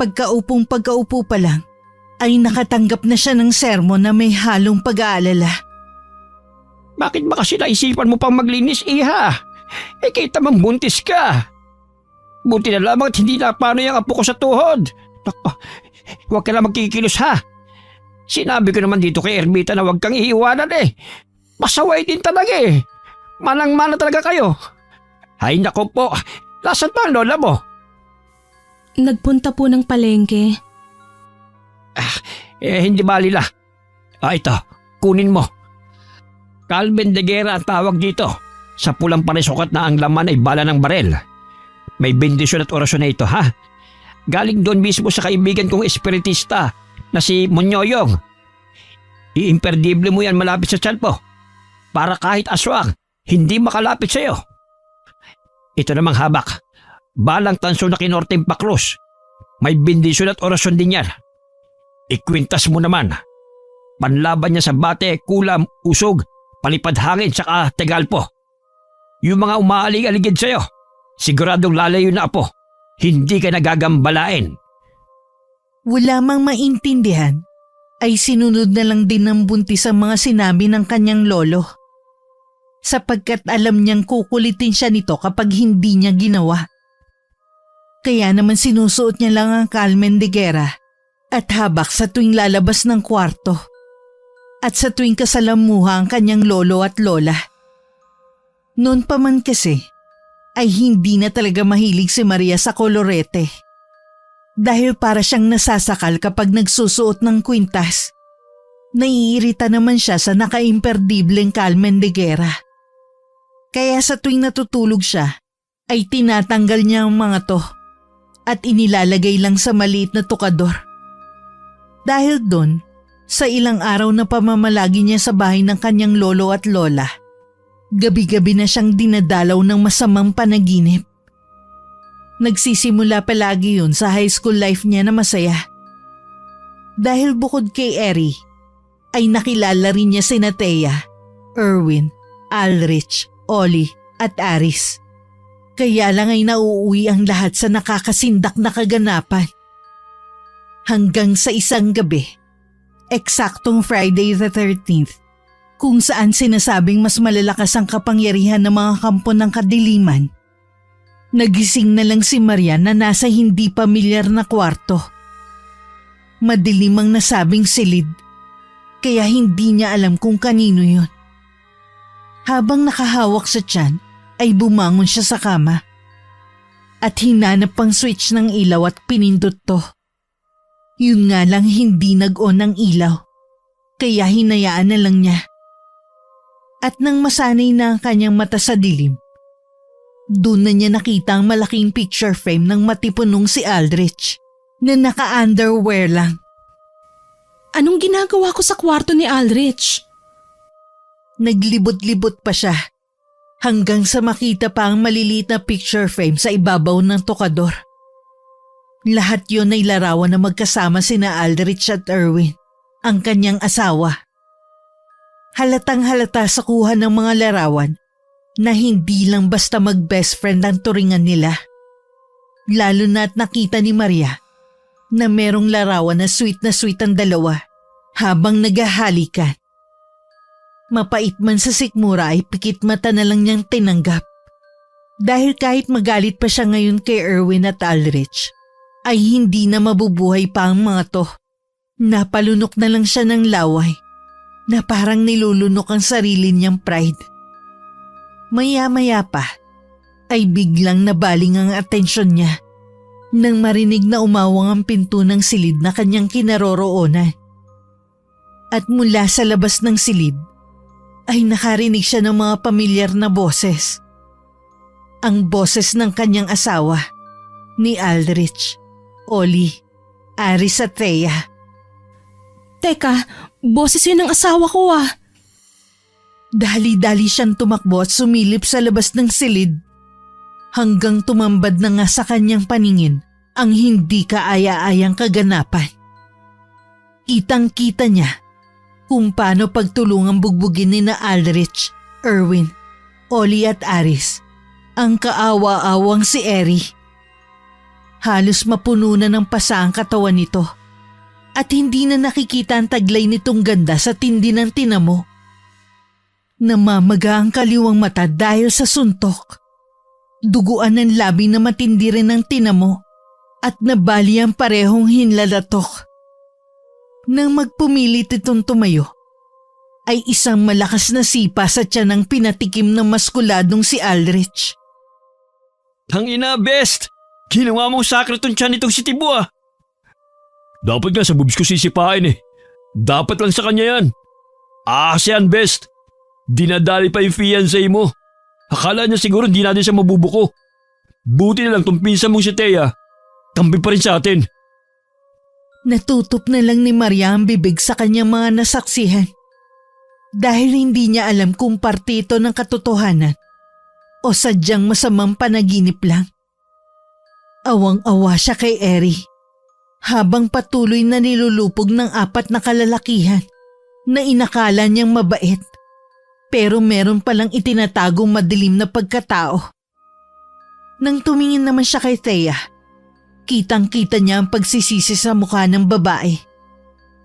Speaker 1: pagkaupo pa lang, ay nakatanggap na siya ng sermon na may halong pag-aalala.
Speaker 5: Bakit ba kasi naisipan mo pang maglinis, iha? Kita mong buntis ka. Buti na lamang at hindi na paano yung apo ko sa tuhod. Naku, huwag ka na magkikilos ha. Sinabi ko naman dito kay Ermita na huwag kang iiwanan eh. Pasaway din talaga eh. Manang-mana talaga kayo. Ay nako po, nasaan pa ang lola mo?
Speaker 2: Nagpunta po ng palengke.
Speaker 5: Hindi balila. Ito, kunin mo. Calvin de Guerra ang tawag dito. Sa pulang panisukat na ang laman ay bala ng barel. May bendisyon at orasyon na ito ha. Galing doon mismo sa kaibigan kong espiritista na si Monyoyong. Iimperdible mo yan malapit sa tiyan mo. Para kahit aswang, hindi makalapit sa'yo. Ito namang habak. Balang tanso na kinorteng paklos. May bendisyon at orasyon din yan. Ikwintas mo naman. Panlaban niya sa bate, kulam, usog, palipad hangin, saka tegalpo. Yung mga umaalig-aligid sa'yo, siguradong lalayo na apo. Hindi ka nagagambalain.
Speaker 1: Wala mang maintindihan, ay sinunod na lang din ng buntis ang mga sinabi ng kanyang lolo. Sapagkat alam niyang kukulitin siya nito kapag hindi niya ginawa. Kaya naman sinusuot niya lang ang Carmen de Guerra at habak sa tuwing lalabas ng kwarto. At sa tuwing kasalamuha ang kanyang lolo at lola. Noon pa man kasi, ay hindi na talaga mahilig si Maria sa kolorete. Dahil para siyang nasasakal kapag nagsusuot ng kwintas. Naiirita naman siya sa nakaimperdibleng Carmen de Guerra. Kaya sa tuwing natutulog siya, ay tinatanggal niya ang mga to at inilalagay lang sa maliit na tukador. Dahil doon, sa ilang araw na pamamalagi niya sa bahay ng kanyang lolo at lola, gabi-gabi na siyang dinadalaw ng masamang panaginip. Nagsisimula palagi yun sa high school life niya na masaya. Dahil bukod kay Eri, ay nakilala rin niya sina Thea, Erwin, Alrich, Ollie at Aris. Kaya lang ay nauuwi ang lahat sa nakakasindak na kaganapan. Hanggang sa isang gabi, eksaktong Friday the 13th, kung saan sinasabing mas malalakas ang kapangyarihan ng mga kampo ng kadiliman, nagising na lang si Maria na nasa hindi pamilyar na kwarto. Madilim ang nasabing silid, kaya hindi niya alam kung kanino yon. Habang nakahawak sa tiyan, ay bumangon siya sa kama at hinanap ang switch ng ilaw at pinindot to. Yun nga lang hindi nag-on ang ilaw, kaya hinayaan na lang niya. At nang masanay na ang kanyang mata sa dilim, doon na niya nakita ang malaking picture frame ng matipunong si Aldrich na naka-underwear lang.
Speaker 2: Anong ginagawa ko sa kwarto ni Aldrich?
Speaker 1: Naglibot-libot pa siya hanggang sa makita pa ang maliliit na picture frame sa ibabaw ng tokador. Lahat yon ay larawan na magkasama sina Aldrich at Erwin, ang kanyang asawa. Halatang halata sa kuha ng mga larawan na hindi lang basta mag-best friend ang turingan nila. Lalo na at nakita ni Maria na merong larawan na sweet ang dalawa habang naghahalikan. Mapait man sa sikmura ay pikit mata na lang niyang tinanggap. Dahil kahit magalit pa siya ngayon kay Erwin at Aldrich, ay hindi na mabubuhay pa ang mga to. Napalunok na lang siya ng laway na parang nilulunok ang sarili niyang pride. Maya-maya pa ay biglang nabaling ang atensyon niya nang marinig na umawang ang pinto ng silid na kanyang kinaroroonan. At mula sa labas ng silid ay nakarinig siya ng mga pamilyar na boses. Ang boses ng kanyang asawa, ni Aldrich, Ollie, Aris at Thea.
Speaker 2: Teka, boses yun ng asawa ko ah.
Speaker 1: Dali-dali siyang tumakbo at sumilip sa labas ng silid hanggang tumambad na nga sa kanyang paningin ang hindi kaaya-ayang kaganapan. Kitang-kita niya kung paano pagtulungang bugbugin ni na Aldrich, Erwin, Ollie at Aris ang kaawa-awang si Eri. Halos mapuno na ng pasa ang katawan nito at hindi na nakikita ang taglay nitong ganda sa tindi ng tinamo. Namamaga ang kaliwang mata dahil sa suntok. Duguan ng labi na matindi rin ang tinamo at nabali ang parehong hinlalatok. Nang magpumilit itong tumayo, ay isang malakas na sipa sa tiyan ng pinatikim ng maskuladong si Aldrich.
Speaker 5: Tangina, best! Ginawa mong sakritong tiyan itong si Tibo ah.
Speaker 3: Dapat nga sa boobs ko sisipain eh. Dapat lang sa kanya yan. Yan, best. Dinadali pa yung fiancé mo. Akala niya siguro hindi natin siya mabubuko. Buti na lang tong pinsan mong si Thea. Kampi pa rin sa atin.
Speaker 1: Natutup na lang ni Maria ang bibig sa kanyang mga nasaksihan. Dahil hindi niya alam kung parte ito ng katotohanan o sadyang masamang panaginip lang. Awang-awa siya kay Eri habang patuloy na nilulupog ng 4 na kalalakihan na inakala niyang mabait pero meron palang itinatagong madilim na pagkatao. Nang tumingin naman siya kay Thea, kitang-kita niya ang pagsisisi sa mukha ng babae.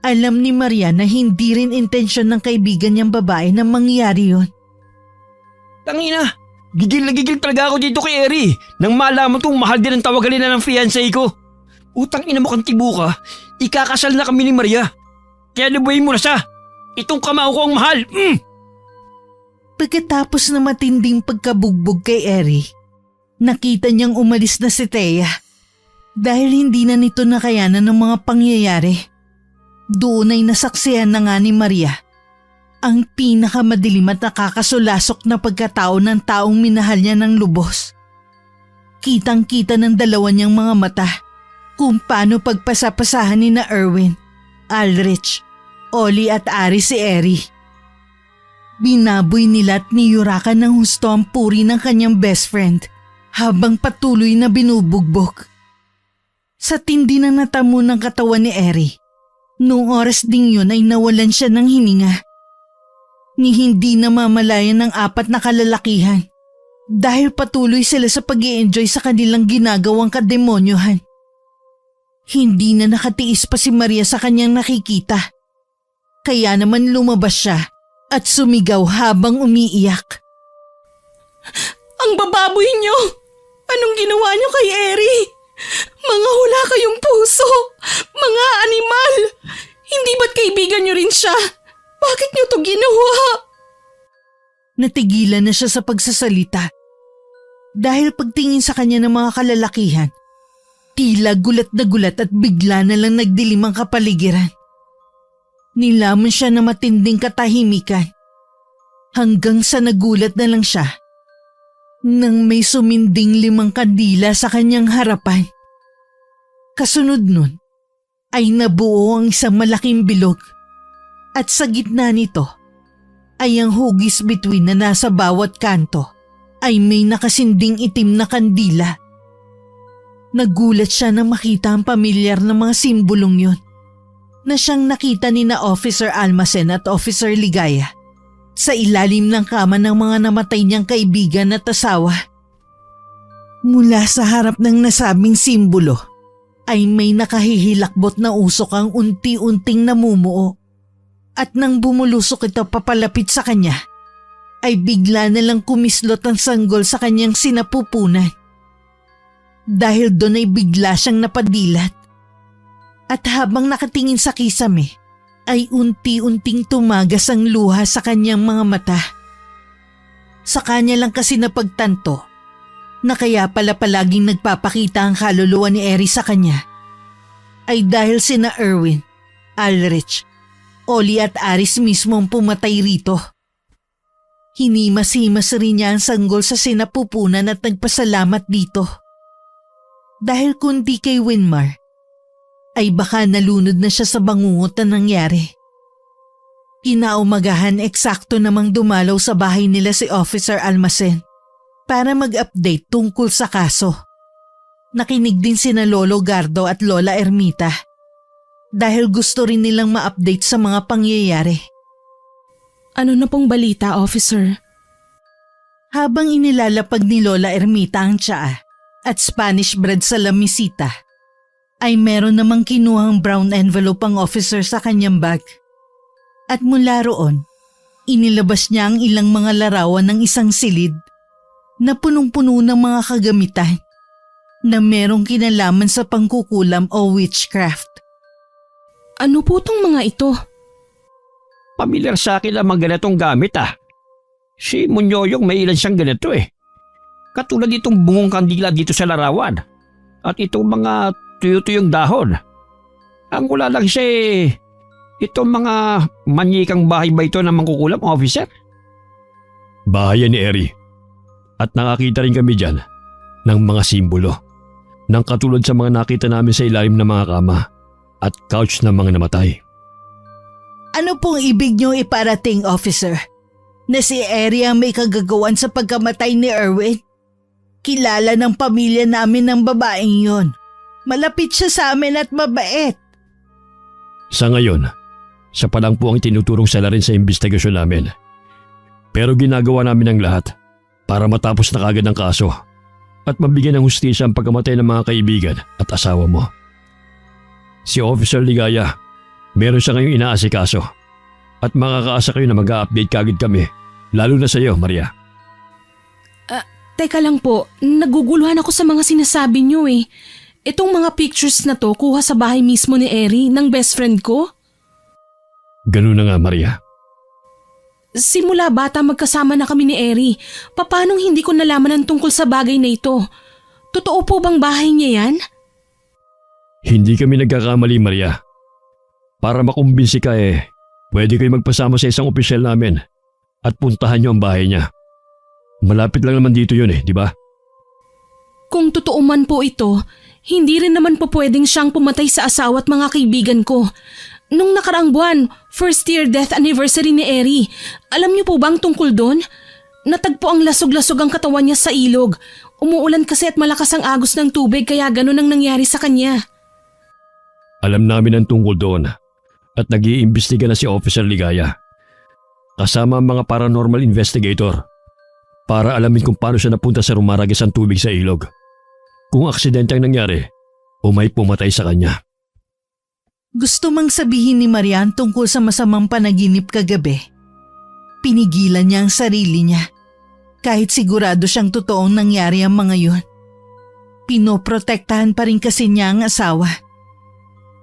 Speaker 1: Alam ni Maria na hindi rin intensyon ng kaibigan niyang babae na mangyari yun.
Speaker 5: Tangina, gigil na gigil talaga ako dito kay Eri nang malaman kong mahal din ang tawagalin na ng fiancé ko. Utang ina mo kang Tibo ka, ikakasal na kami ni Maria. Kaya nabuhin mo na siya. Itong kamao ko ang mahal.
Speaker 1: Pagkatapos na matinding pagkabugbog kay Eri, nakita niyang umalis na si Thea. Dahil hindi na nito nakayanan ng mga pangyayari, doon ay nasaksihan na nga ni Maria ang pinakamadilim at nakakasulasok na pagkatao ng taong minahal niya ng lubos. Kitang-kita ng dalawa niyang mga mata kung paano pagpasapasahan ni na Erwin, Aldrich, Ollie at Aris si Eri. Binaboy nila at niyurakan ng husto ang puri ng kanyang best friend habang patuloy na binubugbog. Sa tindi na natamo ng katawan ni Eri, noong oras ding yun ay nawalan siya ng hininga. Ni hindi namamalayan ng 4 na kalalakihan Dahil patuloy sila sa pag-i-enjoy sa kanilang ginagawang kademonyohan. Hindi na nakatiis pa si Maria sa kanyang nakikita. Kaya naman lumabas siya at sumigaw habang umiiyak.
Speaker 2: Ang bababoy niyo! Anong ginawa niyo kay Eri? Mga hula kayong puso! Mga animal! Hindi ba't kaibigan niyo rin siya? Bakit niyo to ginawa?
Speaker 1: Natigilan na siya sa pagsasalita. Dahil pagtingin sa kanya ng mga kalalakihan, tila gulat na gulat at bigla na lang nagdilim ang kapaligiran. Nilamon siya na matinding katahimikan hanggang sa nagulat na lang siya nang may suminding 5 kandila sa kanyang harapan. Kasunod nun ay nabuo ang isang malaking bilog at sa gitna nito ay ang hugis bituin na nasa bawat kanto ay may nakasinding itim na kandila. Nagulat siya na makita ang pamilyar na mga simbolong yun na siyang nakita ni na Officer Almacen at Officer Ligaya sa ilalim ng kama ng mga namatay niyang kaibigan at asawa. Mula sa harap ng nasabing simbolo ay may nakahihilakbot na usok ang unti-unting namumuo at nang bumulusok ito papalapit sa kanya ay bigla na lang kumislot ang sanggol sa kanyang sinapupunan. Dahil doon ay bigla siyang napadilat. At habang nakatingin sa kisame, ay unti-unting tumagas ang luha sa kanyang mga mata. Sa kanya lang kasi napagtanto na kaya pala palaging nagpapakita ang kaluluwa ni Eri sa kanya ay dahil sina Erwin, Ulrich, Oli at Aris mismo ang pumatay rito. Hinimas-himas rin niya ang sanggol sa sinapupunan at nagpasalamat dito. Dahil kundi kay Winmar, ay baka nalunod na siya sa bangungot na nangyari. Kinaumagahan eksakto namang dumalaw sa bahay nila si Officer Almacen para mag-update tungkol sa kaso. Nakinig din sina Lolo Gardo at Lola Ermita dahil gusto rin nilang ma-update sa mga pangyayari.
Speaker 2: Ano na pong balita, Officer?
Speaker 1: Habang inilalapag ni Lola Ermita ang tsaa at Spanish bread sa lamisita, ay meron namang kinuhang brown envelope ang officer sa kanyang bag. At mula roon, inilabas niya ang ilang mga larawan ng isang silid na punong-puno ng mga kagamitan na merong kinalaman sa pangkukulam o witchcraft.
Speaker 2: Ano po tong mga ito?
Speaker 5: Pamilyar sa akin ang mga ganitong gamit Si Munyoyong may ilan siyang ganito Katulad itong bungong kandila dito sa larawan. At itong mga tuyo-tuyong dahon. Ang wala lang itong mga manyikang bahay ba ito ng mangkukulam, officer?
Speaker 3: Bahay yan ni Eri. At nakakita rin kami dyan ng mga simbolo nang katulad sa mga nakita namin sa ilalim ng mga kama at couch ng mga namatay.
Speaker 1: Ano pong ibig niyo iparating, officer? Na si Eri ang may kagagawan sa pagkamatay ni Erwin? Kilala ng pamilya namin ng babaeng yon. Malapit siya sa amin at mabait.
Speaker 3: Sa ngayon, siya pa lang po ang tinuturong sala rin sa investigasyon namin. Pero ginagawa namin ang lahat para matapos na kagad ang kaso at mabigyan ng hustisya ang pagkamatay ng mga kaibigan at asawa mo. Si Officer Ligaya, meron siya ngayong inaasikaso at makakaasa kayo na mag-a-update kagad kami, lalo na sa iyo, Maria.
Speaker 2: Teka lang po, naguguluhan ako sa mga sinasabi niyo Itong mga pictures na to kuha sa bahay mismo ni Eri, ng best friend ko?
Speaker 3: Ganun na nga, Maria.
Speaker 2: Simula bata magkasama na kami ni Eri. Paanong hindi ko nalaman ang tungkol sa bagay na ito? Totoo po bang bahay niya yan?
Speaker 3: Hindi kami nagkakamali, Maria. Para makumbinsi ka pwede kayo magpasama sa isang opisyal namin at puntahan niyo ang bahay niya. Malapit lang naman dito yun di ba?
Speaker 2: Kung totoo man po ito, hindi rin naman po pwedeng siyang pumatay sa asawa at mga kaibigan ko. Nung nakaraang buwan, first year death anniversary ni Eri. Alam niyo po bang tungkol doon? Natagpo ang lasog-lasog ang katawan niya sa ilog. Umuulan kasi at malakas ang agos ng tubig kaya ganun ang nangyari sa kanya.
Speaker 3: Alam namin ang tungkol doon at nag-iimbestiga na si Officer Ligaya. Kasama ang mga paranormal investigator. para alamin kung paano siya napunta sa rumaragas ang tubig sa ilog. Kung aksidente ang nangyari o may pumatay sa kanya.
Speaker 1: Gusto mang sabihin ni Marian tungkol sa masamang panaginip kagabi. Pinigilan niya ang sarili niya. Kahit sigurado siyang totoong nangyari ang mga yun. Pinoprotektahan pa rin kasi niya ang asawa.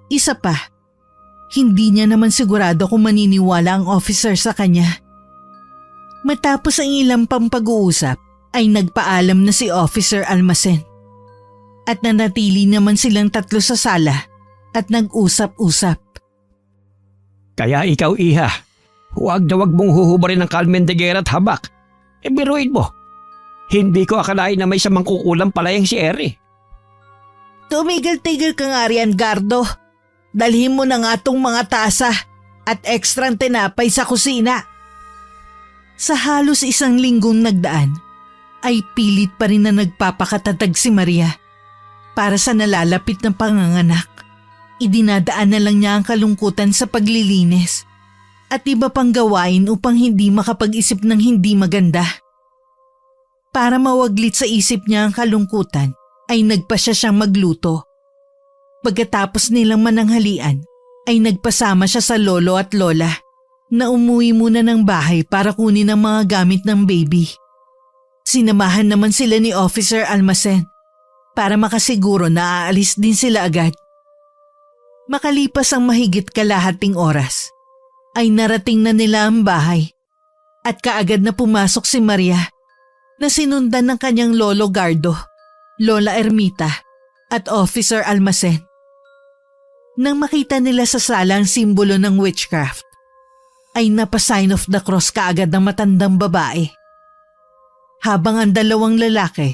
Speaker 1: Isa pa, hindi niya naman sigurado kung maniniwala ang officer sa kanya. Matapos ang ilang pang pag-uusap ay nagpaalam na si Officer Almacen. At nanatili naman silang tatlo sa sala at nag-usap-usap.
Speaker 5: Kaya ikaw, Iha, huwag na huwag mong huhubarin ng Kalmendegera at habak. Biruin mo. Hindi ko akalain na may samang kukulang pala yung si Eri.
Speaker 1: Tumigil-tigil ka nga riyan, Gardo. Dalhin mo na nga tong mga tasa at ekstrang tinapay sa kusina. Sa halos isang linggong nagdaan, ay pilit pa rin na nagpapakatatag si Maria. Para sa nalalapit na panganganak, idinadaan na lang niya ang kalungkutan sa paglilinis at iba pang gawain upang hindi makapag-isip ng hindi maganda. Para mawaglit sa isip niya ang kalungkutan, ay nagpasya siyang magluto. Pagkatapos nilang mananghalian, ay nagpasama siya sa lolo at lola na umuwi muna ng bahay para kunin ang mga gamit ng baby. Sinamahan naman sila ni Officer Almacen para makasiguro na aalis din sila agad. Makalipas ang mahigit kalahating oras, ay narating na nila ang bahay at kaagad na pumasok si Maria na sinundan ng kanyang lolo Gardo, lola Ermita at Officer Almacen. Nang makita nila sa sala ang simbolo ng witchcraft, ay napa-sign of the cross kaagad ng matandang babae. Habang ang dalawang lalaki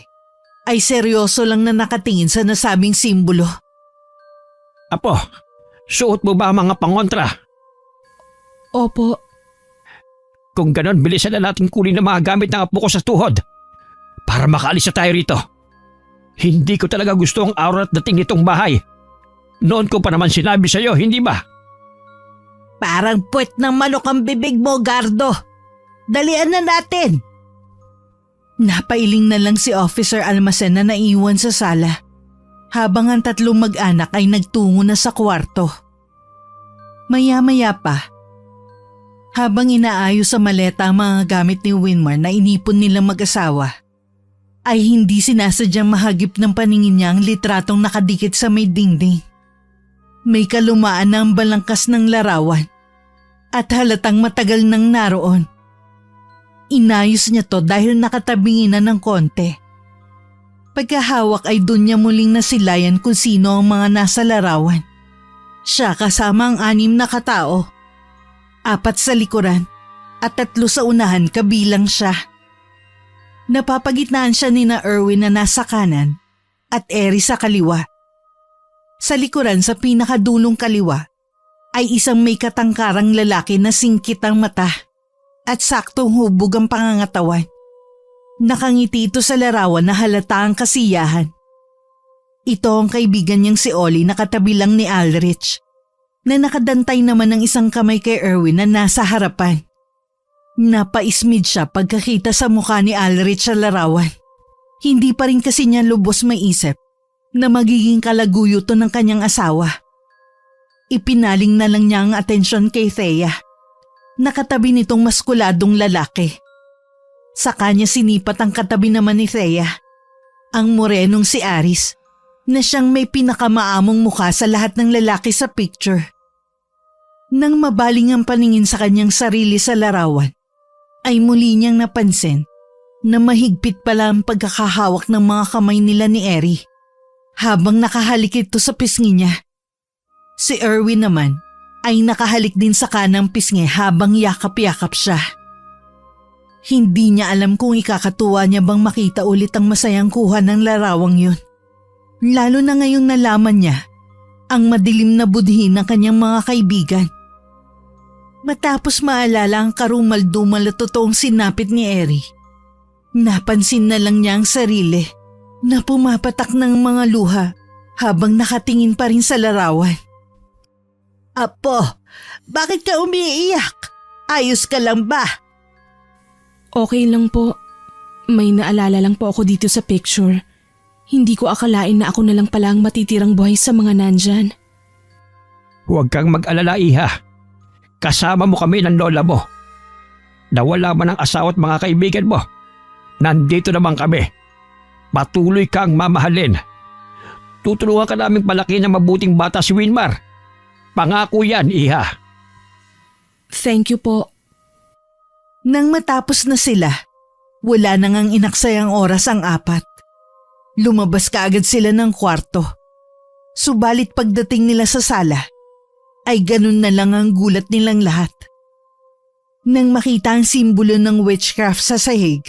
Speaker 1: ay seryoso lang na nakatingin sa nasabing simbolo.
Speaker 5: Apo, suot mo ba ang mga pangontra?
Speaker 2: Opo.
Speaker 5: Kung ganon, bilisan na natin kunin ang mga gamit ng apo ko sa tuhod para makaalis na tayo rito. Hindi ko talaga gusto ang aura at dating nitong bahay. Noon ko pa naman sinabi sa'yo, hindi ba?
Speaker 1: Parang puwet ng manok ang bibig mo, Gardo. Dalian na natin. Napailing na lang si Officer Almacen na naiwan sa sala habang ang tatlong mag-anak ay nagtungo na sa kwarto. Maya-maya pa, habang inaayos sa maleta ang mga gamit ni Winmar na inipon nilang mag-asawa, ay hindi sinasadyang mahagip ng paningin niya ang litratong nakadikit sa may dingding. May kalumaan na ang balangkas ng larawan at halatang matagal nang naroon. Inayos niya to dahil nakatabingin na ng konti. Pagkahawak ay doon niya muling nasilayan kung sino ang mga nasa larawan. Siya kasama ang 6 na katao, 4 sa likuran at 3 sa unahan kabilang siya. Napapagitnaan siya ni na Erwin na nasa kanan at Eri sa kaliwa. Sa likuran sa pinakadulong kaliwa ay isang may katangkarang lalaki na singkit ang mata at saktong hubog ang pangangatawan. Nakangiti ito sa larawan na halata ang kasiyahan. Ito ang kaibigan niyang si Ollie na katabi lang ni Aldrich, na nakadantay naman ng isang kamay kay Erwin na nasa harapan. Napaismid siya pagkakita sa mukha ni Aldrich sa larawan. Hindi pa rin kasi niya lubos maisip na magiging kalaguyo to ng kanyang asawa. Ipinaling na lang niya ang atensyon kay Thea. Nakatabi nitong maskuladong lalaki. Sa kanya sinipat ang katabi naman ni Thea, ang morenong si Aris, na siyang may pinakamaamong mukha sa lahat ng lalaki sa picture. Nang mabaling ang paningin sa kanyang sarili sa larawan, ay muli niyang napansin na mahigpit pala ang pagkakahawak ng mga kamay nila ni Eri habang nakahalik ito sa pisngi niya. Si Erwin naman ay nakahalik din sa kanang pisngi habang yakap-yakap siya. Hindi niya alam kung ikakatuwa niya bang makita ulit ang masayang kuha ng larawang yun. Lalo na ngayong nalaman niya ang madilim na budhi ng kanyang mga kaibigan. Matapos maalala ang karumal-dumal at totoong sinapit ni Eri, napansin na lang niya ang sarili na pumapatak ng mga luha habang nakatingin pa rin sa larawan. Apo, bakit ka umiiyak? Ayos ka lang ba?
Speaker 2: Okay lang po. May naalala lang po ako dito sa picture. Hindi ko akalain na ako na lang pala ang matitirang buhay sa mga nandyan.
Speaker 5: Huwag kang mag-alala, Iha. Kasama mo kami ng lola mo. Nawala man ang asawa at mga kaibigan mo. Nandito naman kami. Patuloy kang mamahalin. Tutulungan ka naming palaki ng mabuting bata si Winmar. Pangako yan, Iha.
Speaker 2: Thank you po.
Speaker 1: Nang matapos na sila, wala nang ang inaksayang oras ang apat. Lumabas kaagad sila ng kwarto. Subalit pagdating nila sa sala, ay ganun na lang ang gulat nilang lahat. Nang makita ang simbolo ng witchcraft sa sahig,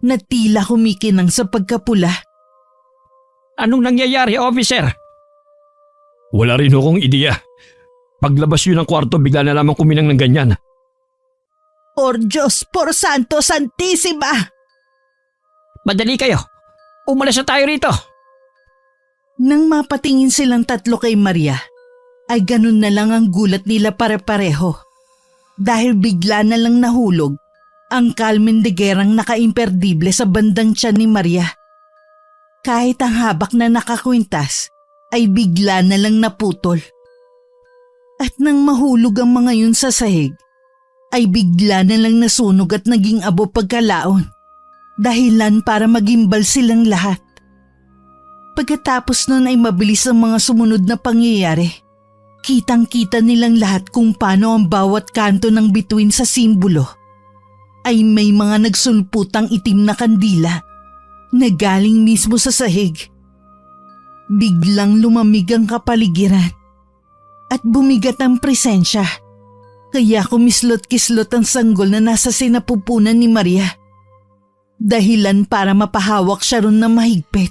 Speaker 1: na tila kumikinang sa pagkapula.
Speaker 5: Anong nangyayari, officer?
Speaker 3: Wala rin akong ideya. Paglabas yun ng kwarto, bigla na lamang kuminang ng ganyan.
Speaker 1: Por Diyos, por Santo Santissima!
Speaker 5: Madali kayo. Umalis na tayo rito.
Speaker 1: Nang mapatingin silang tatlo kay Maria, ay ganun na lang ang gulat nila pare-pareho. Dahil bigla na lang nahulog ang Carmen de Guerrang nakaimperdible sa bandang tiyan ni Maria. Kahit ang habak na nakakwintas ay bigla na lang naputol. At nang mahulog ang mga yun sa sahig, ay bigla na lang nasunog at naging abo pagkalaon. Dahilan para magimbal silang lahat. Pagkatapos nun ay mabilis ang mga sumunod na pangyayari. Kitang-kita nilang lahat kung paano ang bawat kanto ng bituin sa simbolo ay may mga nagsulputang itim na kandila na galing mismo sa sahig. Biglang lumamig ang kapaligiran at bumigat ang presensya. Kaya kumislot-kislot ang sanggol na nasa sinapupunan ni Maria. Dahilan para mapahawak siya ron na mahigpit.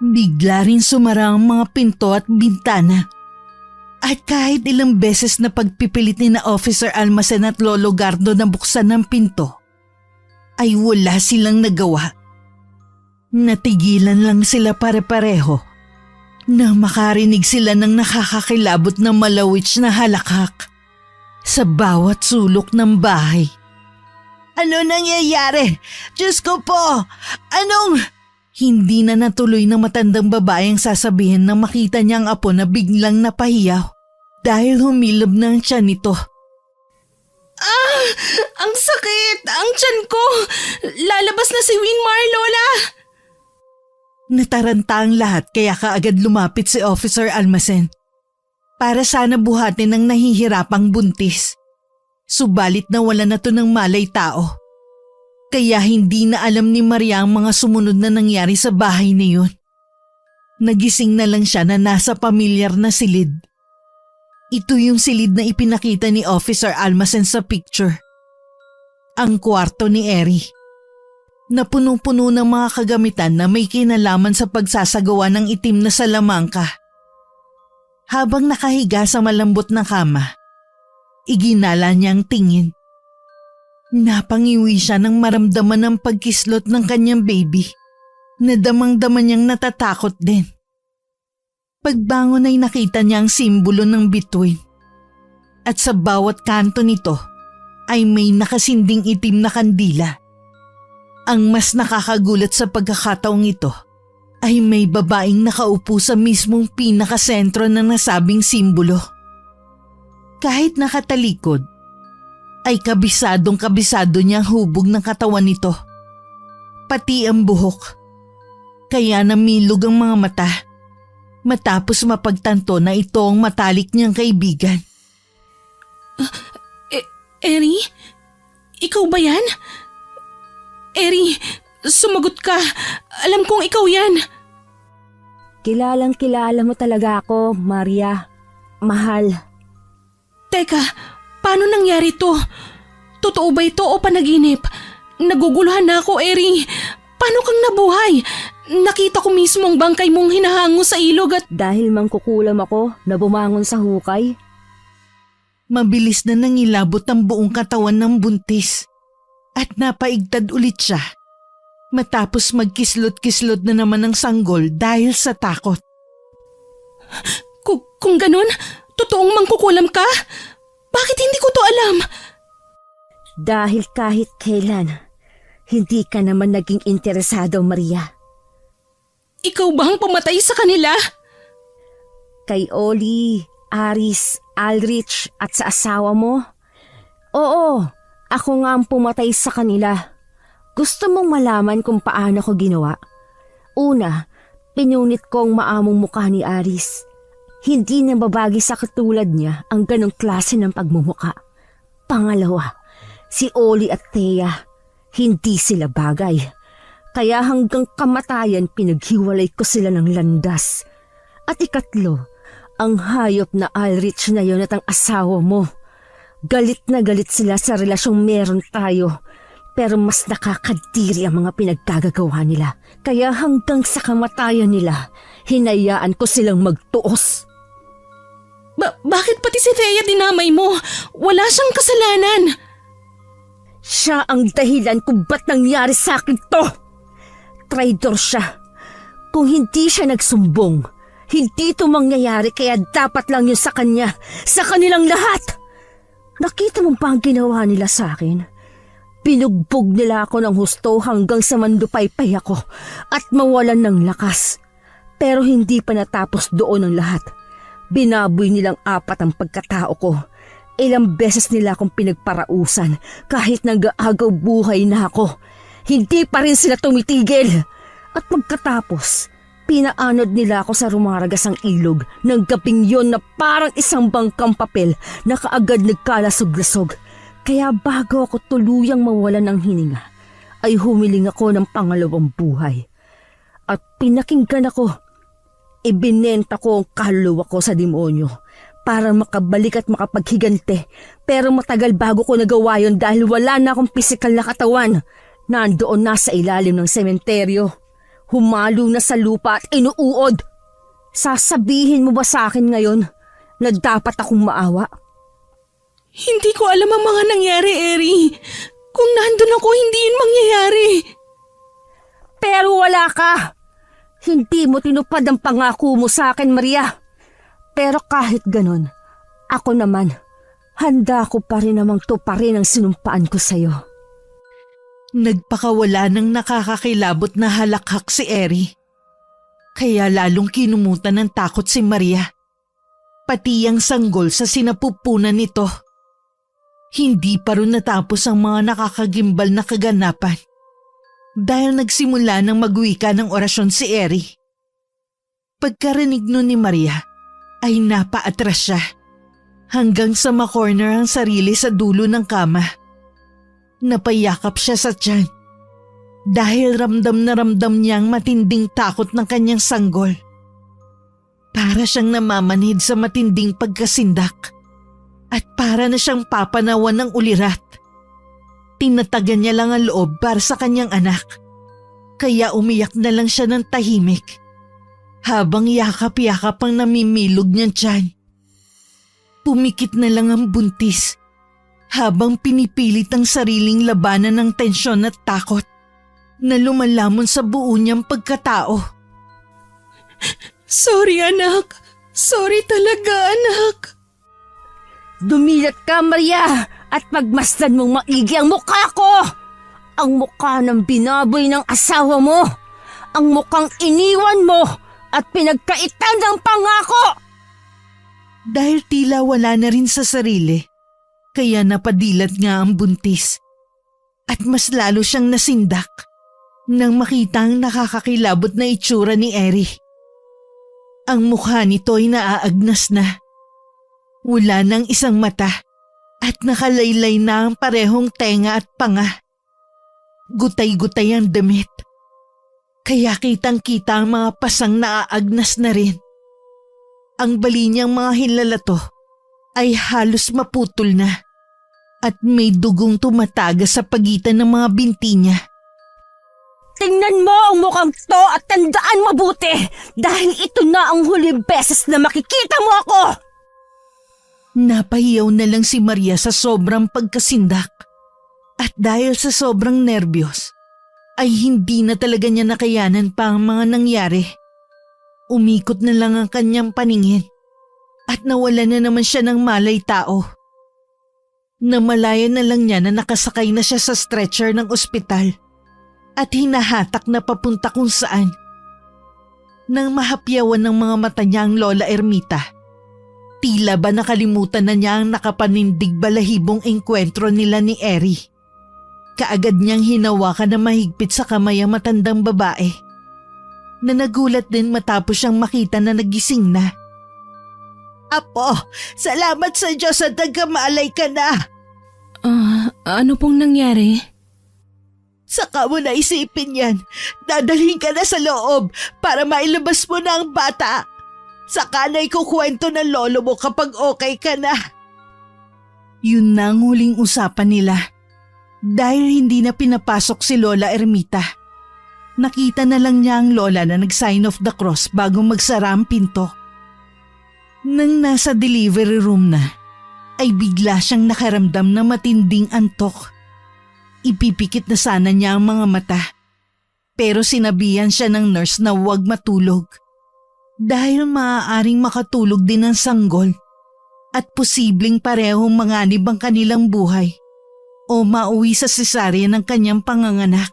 Speaker 1: Bigla rin sumara ang mga pinto at bintana. At kahit ilang beses na pagpipilit ni na Officer Almacen at Lolo Gardo na buksan ng pinto, ay wala silang nagawa. Natigilan lang sila pare-pareho na makarinig sila ng nakakakilabot na malawits na halakhak sa bawat sulok ng bahay. Ano nangyayari? Diyos ko po! Anong... Hindi na natuloy ng matandang babae ang sasabihin nang makita niya ang apo na biglang napahiyaw dahil humilab na ang tiyan nito.
Speaker 2: Ah! Ang sakit! Ang tiyan ko! Lalabas na si Winmar, Lola!
Speaker 1: Nataranta ang lahat kaya kaagad lumapit si Officer Almacen para sana buhatin ang nahihirapang buntis. Subalit nawala na to ng malay tao. Kaya hindi na alam ni Maria ang mga sumunod na nangyari sa bahay na yun. Nagising na lang siya na nasa pamilyar na silid. Ito yung silid na ipinakita ni Officer Almacen sa picture. Ang kwarto ni Eri. Na punong-puno ng mga kagamitan na may kinalaman sa pagsasagawa ng itim na salamangka. Habang nakahiga sa malambot na kama, iginala niya ang tingin. Napangiwi siya nang maramdaman ang pagkislot ng kanyang baby na damang-dama niyang natatakot din. Pagbangon ay nakita niya ang simbolo ng bituin at sa bawat kanto nito ay may nakasinding itim na kandila. Ang mas nakakagulat sa pagkakataong ito ay may babaeng nakaupo sa mismong pinakasentro ng nasabing simbolo. Kahit nakatalikod, ay kabisadong-kabisado niya ang hubog ng katawan nito. Pati ang buhok. Kaya namilog ang mga mata. Matapos mapagtanto na ito ang matalik niyang kaibigan.
Speaker 2: Eri? Ikaw ba yan? Eri, sumagot ka. Alam kong ikaw yan.
Speaker 4: Kilalang kilala mo talaga ako, Maria. Mahal.
Speaker 2: Teka, paano nangyari to? Totoo ba ito o panaginip? Naguguluhan na ako, Eri. Paano kang nabuhay? Nakita ko mismo ang bangkay mong hinahango sa ilog at...
Speaker 4: Dahil mangkukulam ako na bumangon sa hukay.
Speaker 1: Mabilis na nangilabot ang buong katawan ng buntis at napaigtad ulit siya. Matapos magkislot-kislot na naman ang sanggol dahil sa takot.
Speaker 2: Kung ganun, totoong mangkukulam ka? Bakit hindi ko to alam?
Speaker 4: Dahil kahit kailan, Hindi ka naman naging interesado, Maria.
Speaker 2: Ikaw ba ang pumatay sa kanila?
Speaker 4: Kay Oli, Aris, Aldrich at sa asawa mo? Oo, ako nga ang pumatay sa kanila. Gusto mong malaman kung paano ko ginawa? Una, pinunit ko ang maamong mukha ni Aris. Hindi na babagi sa katulad niya ang ganong klase ng pagmumuka. Pangalawa, si Oli at Thea, hindi sila bagay. Kaya hanggang kamatayan pinaghiwalay ko sila ng landas. At ikatlo, ang hayop na Aldrich na yon at ang asawa mo. Galit na galit sila sa relasyong meron tayo. Pero mas nakakadiri ang mga pinaggagawa nila. Kaya hanggang sa kamatayan nila, hinayaan ko silang magtuos.
Speaker 2: Bakit pati si Thea dinamay mo? Wala siyang kasalanan.
Speaker 4: Siya ang dahilan kung ba't nangyari sa akin to. Traidor siya. Kung hindi siya nagsumbong, hindi ito mangyayari kaya dapat lang yun sa kanya, sa kanilang lahat. Nakita mo ba ang ginawa nila sa akin? Binugbog nila ako ng husto hanggang sa mandupaypay ako at mawalan ng lakas. Pero hindi pa natapos doon ang lahat. Binaboy nilang 4 ang pagkatao ko. Ilang beses nila akong pinagparausan kahit nag-aagaw buhay na ako. Hindi pa rin sila tumitigil. At pagkatapos, pinaanod nila ako sa rumaragasang ilog ng gabing yon na parang isang bangkang papel na kaagad nagkalasog-lasog. Kaya bago ako tuluyang mawalan ng hininga, ay humiling ako ng pangalawang buhay. At pinakinggan ako. Ibinenta ko ang kaluluwa ko sa demonyo para makabalik at makapaghigante. Pero matagal bago ko nagawa yun dahil wala na akong pisikal na katawan. Nandoon na sa ilalim ng sementeryo. Humalo na sa lupa at inuuod. Sasabihin mo ba sa akin ngayon na dapat akong maawa?
Speaker 2: Hindi ko alam ang mga nangyari, Eri. Kung nandun ako, hindi yun mangyayari.
Speaker 4: Pero wala ka. Hindi mo tinupad ang pangako mo sa akin, Maria. Pero kahit ganun, ako naman, handa ko pa rin namang tuparin ang sinumpaan ko sa'yo.
Speaker 1: Nagpakawala ng nakakakilabot na halakhak si Eri. Kaya lalong kinumutan ng takot si Maria. Pati ang sanggol sa sinapupunan nito. Hindi pa rin natapos ang mga nakakagimbal na kaganapan. Dahil nagsimula ng magwika ng orasyon si Eri. Pagkarinig nun ni Maria, ay napaatras siya. Hanggang sa makorner ang sarili sa dulo ng kama. Napayakap siya sa tiyan. Dahil ramdam na ramdam niya ang matinding takot ng kanyang sanggol. Para siyang namamanhid sa matinding pagkasindak. At para na siyang papanawan ng ulirat. Tinatagan niya lang ang loob para sa kanyang anak. Kaya umiyak na lang siya ng tahimik. Habang yakap-yakap ang namimilog niyang tiyan. Pumikit na lang ang buntis. Habang pinipilit ang sariling labanan ng tensyon at takot. Na lumalamon sa buo niyang pagkatao.
Speaker 2: Sorry, anak. Sorry talaga, anak.
Speaker 4: Dumilat ka, Maria, at pagmasdan mong maigi ang mukha ko! Ang mukha ng binaboy ng asawa mo! Ang mukhang iniwan mo at pinagkaitan ng pangako!
Speaker 1: Dahil tila wala na rin sa sarili, kaya napadilat nga ang buntis. At mas lalo siyang nasindak nang makita ang nakakakilabot na itsura ni Eri. Ang mukha nito ay naaagnas na. Wala nang isang mata at nakalaylay na ang parehong tenga at panga. Gutay-gutay ang damit. Kaya kitang-kita ang mga pasang naaagnas na rin. Ang bali niyang mga hilalato ay halos maputol na at may dugong tumataga sa pagitan ng mga binti niya.
Speaker 4: Tingnan mo ang mukhang to at tandaan mabuti dahil ito na ang huling beses na makikita mo ako!
Speaker 1: Napahiyaw na lang si Maria sa sobrang pagkasindak. At dahil sa sobrang nerbiyos, ay hindi na talaga niya nakayanan pa ang mga nangyari. Umikot na lang ang kanyang paningin at nawala na naman siya ng malay tao. Namalayan na lang niya na nakasakay na siya sa stretcher ng ospital at hinahatak na papunta kung saan. Nang mahapyawan ng mga mata niya ang Lola Ermita, tila ba nakalimutan na niya ang nakapanindig balahibong engkwentro nila ni Eri. Kaagad niyang hinawakan na mahigpit sa kamay ang matandang babae, na nagulat din matapos siyang makita na nagising na. Apo, salamat sa Diyos at nagkamalay ka na.
Speaker 2: Ano pong nangyari?
Speaker 1: Saka mo na isipin yan. Dadalhin ka na sa loob para mailabas mo na ang bata. Saka na ikukwento ng lolo mo kapag okay ka na. Yun na ang huling usapan nila. Dahil hindi na pinapasok si Lola Ermita. Nakita na lang niya ang lola na nag-sign of the cross bago magsara ang pinto. Nang nasa delivery room na, ay bigla siyang nakaramdam na matinding antok. Ipipikit na sana niya ang mga mata. Pero sinabihan siya ng nurse na huwag matulog. Dahil maaaring makatulog din ang sanggol. At posibleng parehong manganib ang kanilang buhay. O mauwi sa cesarean ng kanyang panganganak.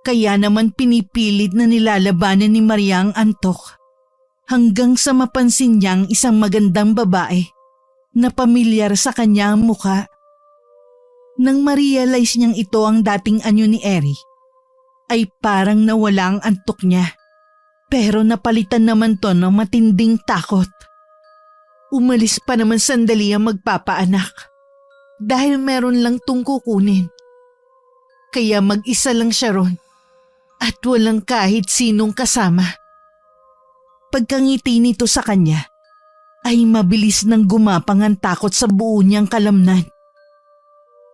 Speaker 1: Kaya naman pinipilit na nilalabanan ni Maria ang antok. Hanggang sa mapansin niyang isang magandang babae na pamilyar sa kanya ang mukha. Nang ma-realize niyang ito ang dating anyo ni Eri, ay parang nawala ang antok niya. Pero napalitan naman to ng matinding takot. Umalis pa naman sandali ang magpapaanak dahil meron lang tong kukunin. Kaya mag-isa lang siya ron at walang kahit sinong kasama. Pagkangiti nito sa kanya, ay mabilis nang gumapang ang takot sa buo niyang kalamnan.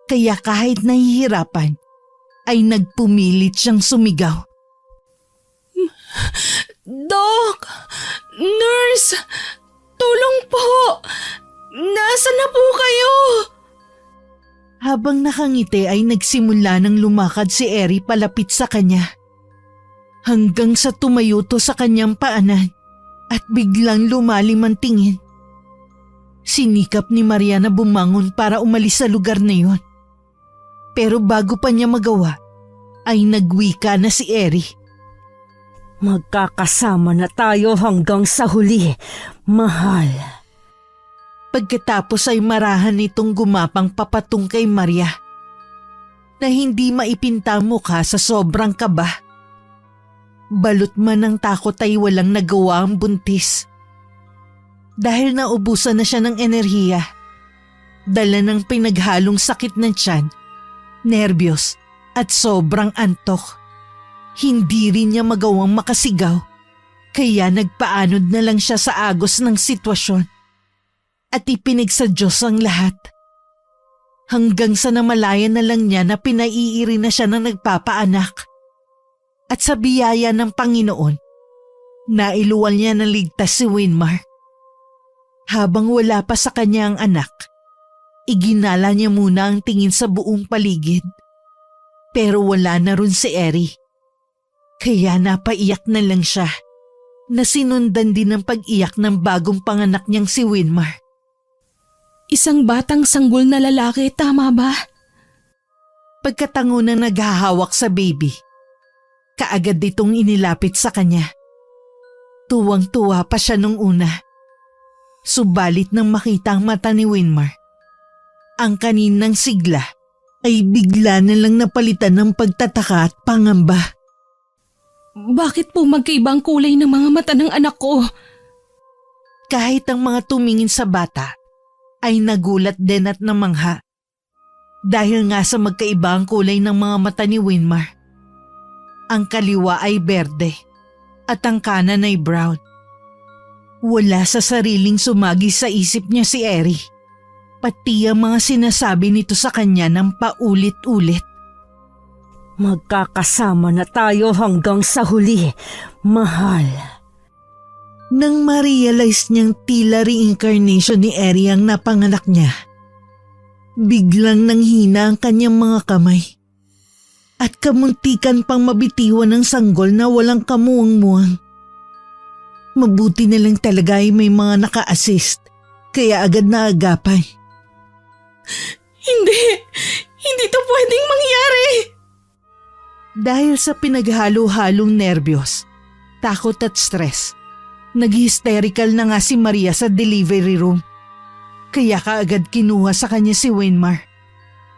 Speaker 1: Kaya kahit nahihirapan, ay nagpumilit siyang sumigaw.
Speaker 2: Doc! Nurse! Tulong po! Nasaan na po kayo?
Speaker 1: Habang nakangiti ay nagsimula ng lumakad si Eri palapit sa kanya. Hanggang sa tumayo to sa kanyang paanan at biglang lumalim ang tingin. Sinikap ni Maria na bumangon para umalis sa lugar na yon. Pero bago pa niya magawa, ay nagwika na si Eri.
Speaker 4: Magkakasama na tayo hanggang sa huli, mahal.
Speaker 1: Pagkatapos ay marahan nitong gumapang papatung kay Maria na hindi maipinta ang mukha sa sobrang kaba. Balot man ng takot ay walang nagawa ang buntis. Dahil naubusan na siya ng enerhiya, dala ng pinaghalong sakit ng tiyan, nerbiyos at sobrang antok. Hindi rin niya magawang makasigaw, kaya nagpaanod na lang siya sa agos ng sitwasyon at ipinig sa Diyos ang lahat. Hanggang sa namalayan na lang niya na pinaiiri na siya ng nagpapaanak. At sa biyaya ng Panginoon, nailuwal niya ng ligtas si Winmar. Habang wala pa sa kanya ang anak, iginala niya muna ang tingin sa buong paligid. Pero wala na rin si Eri. Kaya napaiyak na lang siya, na sinundan din ng pag-iyak ng bagong panganak niyang si Winmar.
Speaker 2: Isang batang sanggol na lalaki, tama ba?
Speaker 1: Pagkatango na naghahawak sa baby, kaagad itong inilapit sa kanya. Tuwang-tuwa pa siya nung una. Subalit nang makita ang mata ni Winmar, ang kaninang sigla ay bigla na lang napalitan ng pagtataka at pangamba.
Speaker 2: Bakit po magkaibang kulay ng mga mata ng anak ko?
Speaker 1: Kahit ang mga tumingin sa bata ay nagulat din at namangha. Dahil nga sa magkaiba ang kulay ng mga mata ni Winmar. Ang kaliwa ay berde at ang kanan ay brown. Wala sa sariling sumagi sa isip niya si Eri. Pati ang mga sinasabi nito sa kanya ng paulit-ulit.
Speaker 4: Magkakasama na tayo hanggang sa huli, mahal.
Speaker 1: Nang ma-realize niyang tila reincarnation ni Eri ang napanganak niya, biglang nanghina ang kanyang mga kamay. At kamuntikan pang mabitiwan ng sanggol na walang kamuwang-muwang. Mabuti na lang talaga ay may mga naka-assist, kaya agad na agapan.
Speaker 2: Hindi! Hindi to pwedeng mangyari!
Speaker 1: Dahil sa pinaghalo-halong nerbiyos, takot at stress, nag-hysterical na nga si Maria sa delivery room. Kaya kaagad kinuha sa kanya si Winmar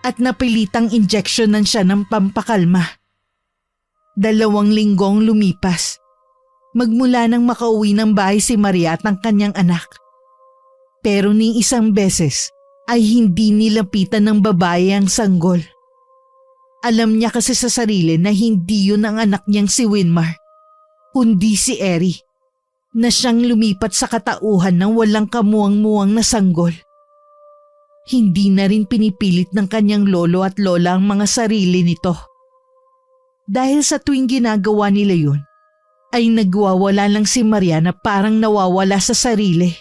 Speaker 1: at napilitang injeksyonan siya ng pampakalma. 2 linggong lumipas. Magmula nang makauwi ng bahay si Maria at ang kanyang anak. Pero ni isang beses ay hindi nilapitan ng babae ang sanggol. Alam niya kasi sa sarili na hindi yun ang anak niyang si Winmar, kundi si Eri, na siyang lumipat sa katauhan ng walang kamuwang-muwang na sanggol. Hindi na rin pinipilit ng kanyang lolo at lola ang mga sarili nito. Dahil sa tuwing ginagawa nila yun, ay nagwawala lang si Maria na parang nawawala sa sarili.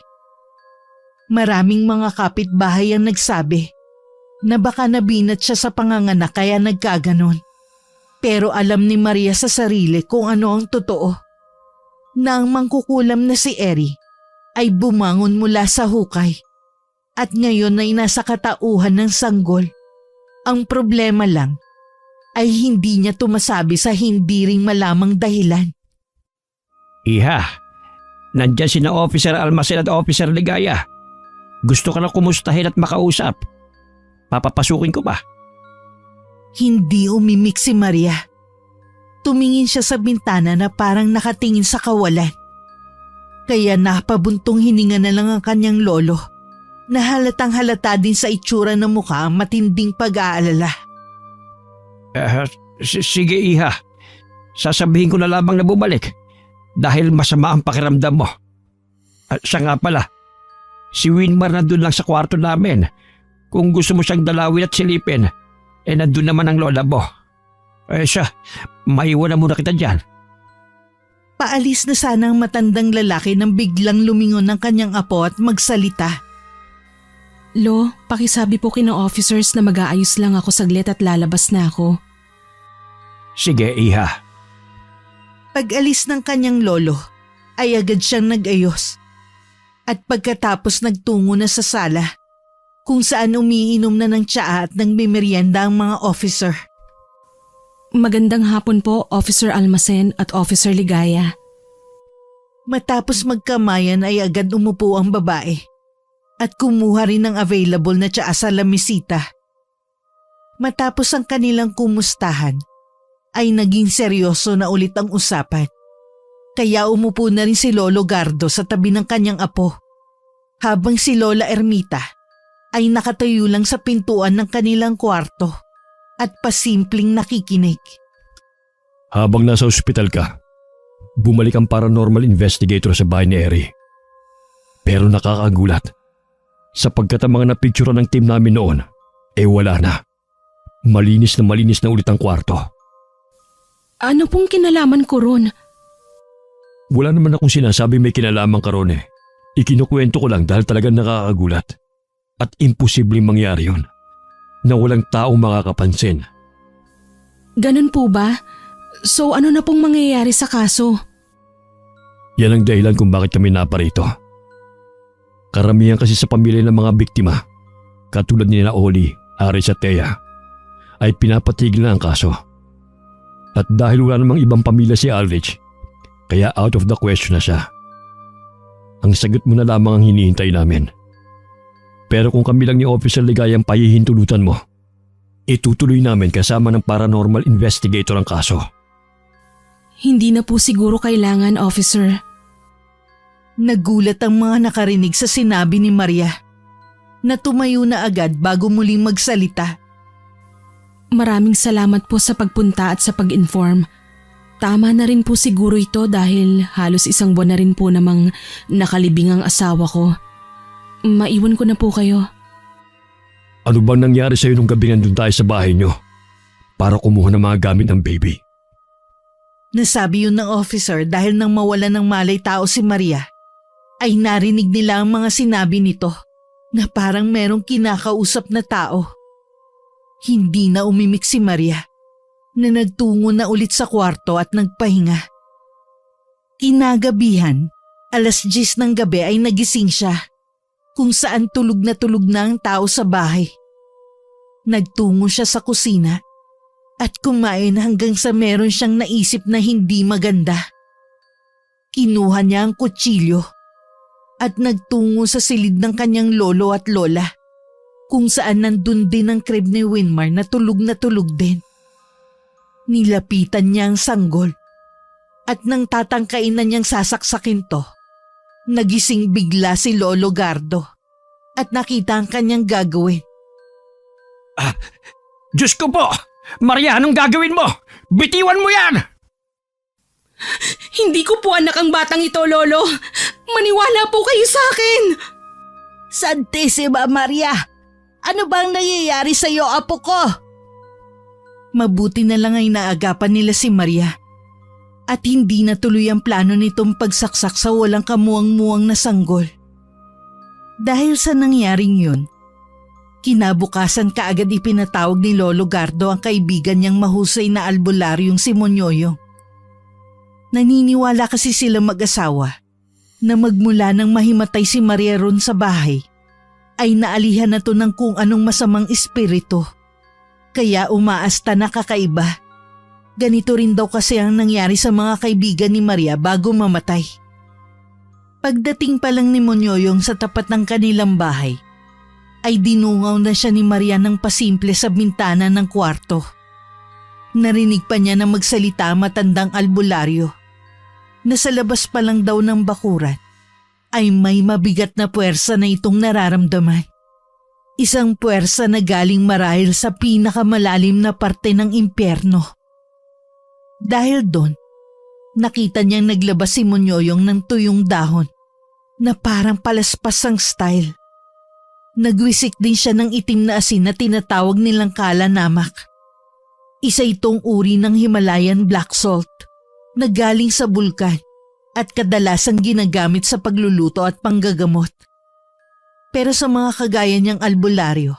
Speaker 1: Maraming mga kapitbahay ang nagsabi na baka nabinat siya sa panganganak kaya nagkaganon. Pero alam ni Maria sa sarili kung ano ang totoo. Na ang mangkukulam na si Eri ay bumangon mula sa hukay at ngayon ay nasa katauhan ng sanggol. Ang problema lang ay hindi niya tumasabi sa hindi ring malamang dahilan.
Speaker 5: Iha, nandyan si na Officer Almacen at Officer Ligaya. Gusto ka na kumustahin at makausap. Papapasukin ko ba?
Speaker 1: Hindi umimik si Maria. Tumingin siya sa bintana na parang nakatingin sa kawalan. Kaya napabuntong hininga na lang ang kanyang lolo na halatang halata din sa itsura ng mukha ang matinding pag-aalala.
Speaker 5: Sige Iha, sasabihin ko na lamang na bumalik dahil masama ang pakiramdam mo. Siya nga pala, si Winmar nandun lang sa kwarto namin. Kung gusto mo siyang dalawin at silipin, nandun naman ang lola mo. Siya, maiwan na muna kita dyan.
Speaker 1: Paalis na sana ang matandang lalaki nang biglang lumingon ng kanyang apo at magsalita.
Speaker 2: Lo, pakisabi po kina officers na mag-aayos lang ako saglit at lalabas na ako.
Speaker 5: Sige Iha.
Speaker 1: Pag-alis ng kanyang lolo, ay agad siyang nag-ayos. At pagkatapos nagtungo na sa sala, kung saan umiinom na ng tsaa at ng merienda ang mga officer.
Speaker 2: Magandang hapon po, Officer Almacen at Officer Ligaya.
Speaker 1: Matapos magkamayan ay agad umupo ang babae at kumuha rin ng available na tsaa sa lamisita. Matapos ang kanilang kumustahan, ay naging seryoso na ulit ang usapan. Kaya umupo na rin si Lolo Gardo sa tabi ng kanyang apo, habang si Lola Ermita ay nakatayo lang sa pintuan ng kanilang kwarto at pasimpleng nakikinig.
Speaker 3: Habang nasa ospital ka, bumalik ang paranormal investigator sa bahay ni Eri. Pero nakakagulat, sapagkat ang mga napicture ng team namin noon, wala na. Malinis na ulit ang kwarto.
Speaker 2: Ano pong kinalaman ko ron?
Speaker 3: Wala naman akong sinasabi may kinalaman ka ron . Ikinukwento ko lang dahil talagang nakakagulat. At imposibleng mangyari yun, na walang taong makakapansin.
Speaker 2: Ganun po ba? So ano na pong mangyayari sa kaso?
Speaker 3: Yan ang dahilan kung bakit kami naparito. Karamihan kasi sa pamilya ng mga biktima, katulad ni na Oli, Aris at Thea, ay pinapatigil na ang kaso. At dahil wala namang ibang pamilya si Alrich, kaya out of the question na siya. Ang sagot mo na lamang ang hinihintay namin. Pero kung kami lang ni Officer Ligaya ang pahihintulutan mo, itutuloy namin kasama ng paranormal investigator ang kaso.
Speaker 2: Hindi na po siguro kailangan, Officer.
Speaker 1: Nagulat ang mga nakarinig sa sinabi ni Maria, na tumayo na agad bago muling magsalita.
Speaker 2: Maraming salamat po sa pagpunta at sa pag-inform. Tama na rin po siguro ito dahil halos 1 buwan na rin po namang nakalibing ang asawa ko. Maiwan ko na po kayo.
Speaker 3: Ano bang nangyari sa'yo nung gabi nandun tayo sa bahay nyo para kumuha ng mga gamit ng baby?
Speaker 1: Nasabi yun ng officer dahil nang mawala ng malay tao si Maria, ay narinig nila ang mga sinabi nito na parang merong kinakausap na tao. Hindi na umimik si Maria na nagtungo na ulit sa kwarto at nagpahinga. Kinagabihan, 10:00 ng gabi ay nagising siya kung saan tulog na ang tao sa bahay. Nagtungo siya sa kusina at kumain hanggang sa meron siyang naisip na hindi maganda. Kinuha niya ang kutsilyo at nagtungo sa silid ng kanyang lolo at lola, kung saan nandun din ang crib ni Winmar na tulog din. Nilapitan niya ang sanggol at nang tatangkain na niyang sasaksakin to, nagising bigla si Lolo Gardo at nakita ang kanyang gagawin.
Speaker 5: Diyos ko po! Maria, anong gagawin mo? Bitiwan mo yan!
Speaker 2: Hindi ko po anak ang batang ito, Lolo. Maniwala po kayo sa akin.
Speaker 1: Santissima Maria! Ano bang nangyayari sa iyo, apo ko? Mabuti na lang ay naagapan nila si Maria at hindi natuloy ang plano nitong pagsaksak sa walang kamuwang-muwang na sanggol. Dahil sa nangyaring yun, kinabukasan kaagad ipinatawag ni Lolo Gardo ang kaibigan niyang mahusay na albularyong si Monyoyong. Naniniwala kasi sila mag-asawa na magmula nang mahimatay si Maria ron sa bahay, ay naalihan na to ng kung anong masamang espiritu. Kaya umaasta na kakaiba. Ganito rin daw kasi ang nangyari sa mga kaibigan ni Maria bago mamatay. Pagdating pa lang ni Monyoyong sa tapat ng kanilang bahay, ay dinungaw na siya ni Maria ng pasimple sa bintana ng kwarto. Narinig pa niya na magsalita ang matandang albularyo na sa labas pa lang daw ng bakuran ay may mabigat na puwersa na itong nararamdaman. Isang puwersa na galing marahil sa pinakamalalim na parte ng impyerno. Dahil doon, nakita niyang naglabas si Monyoyong ng tuyong dahon na parang palaspas ang style. Nagwisik din siya ng itim na asin na tinatawag nilang kalanamak. Isa itong uri ng Himalayan black salt na galing sa bulkan at kadalasang ginagamit sa pagluluto at panggagamot. Pero sa mga kagaya niyang albularyo,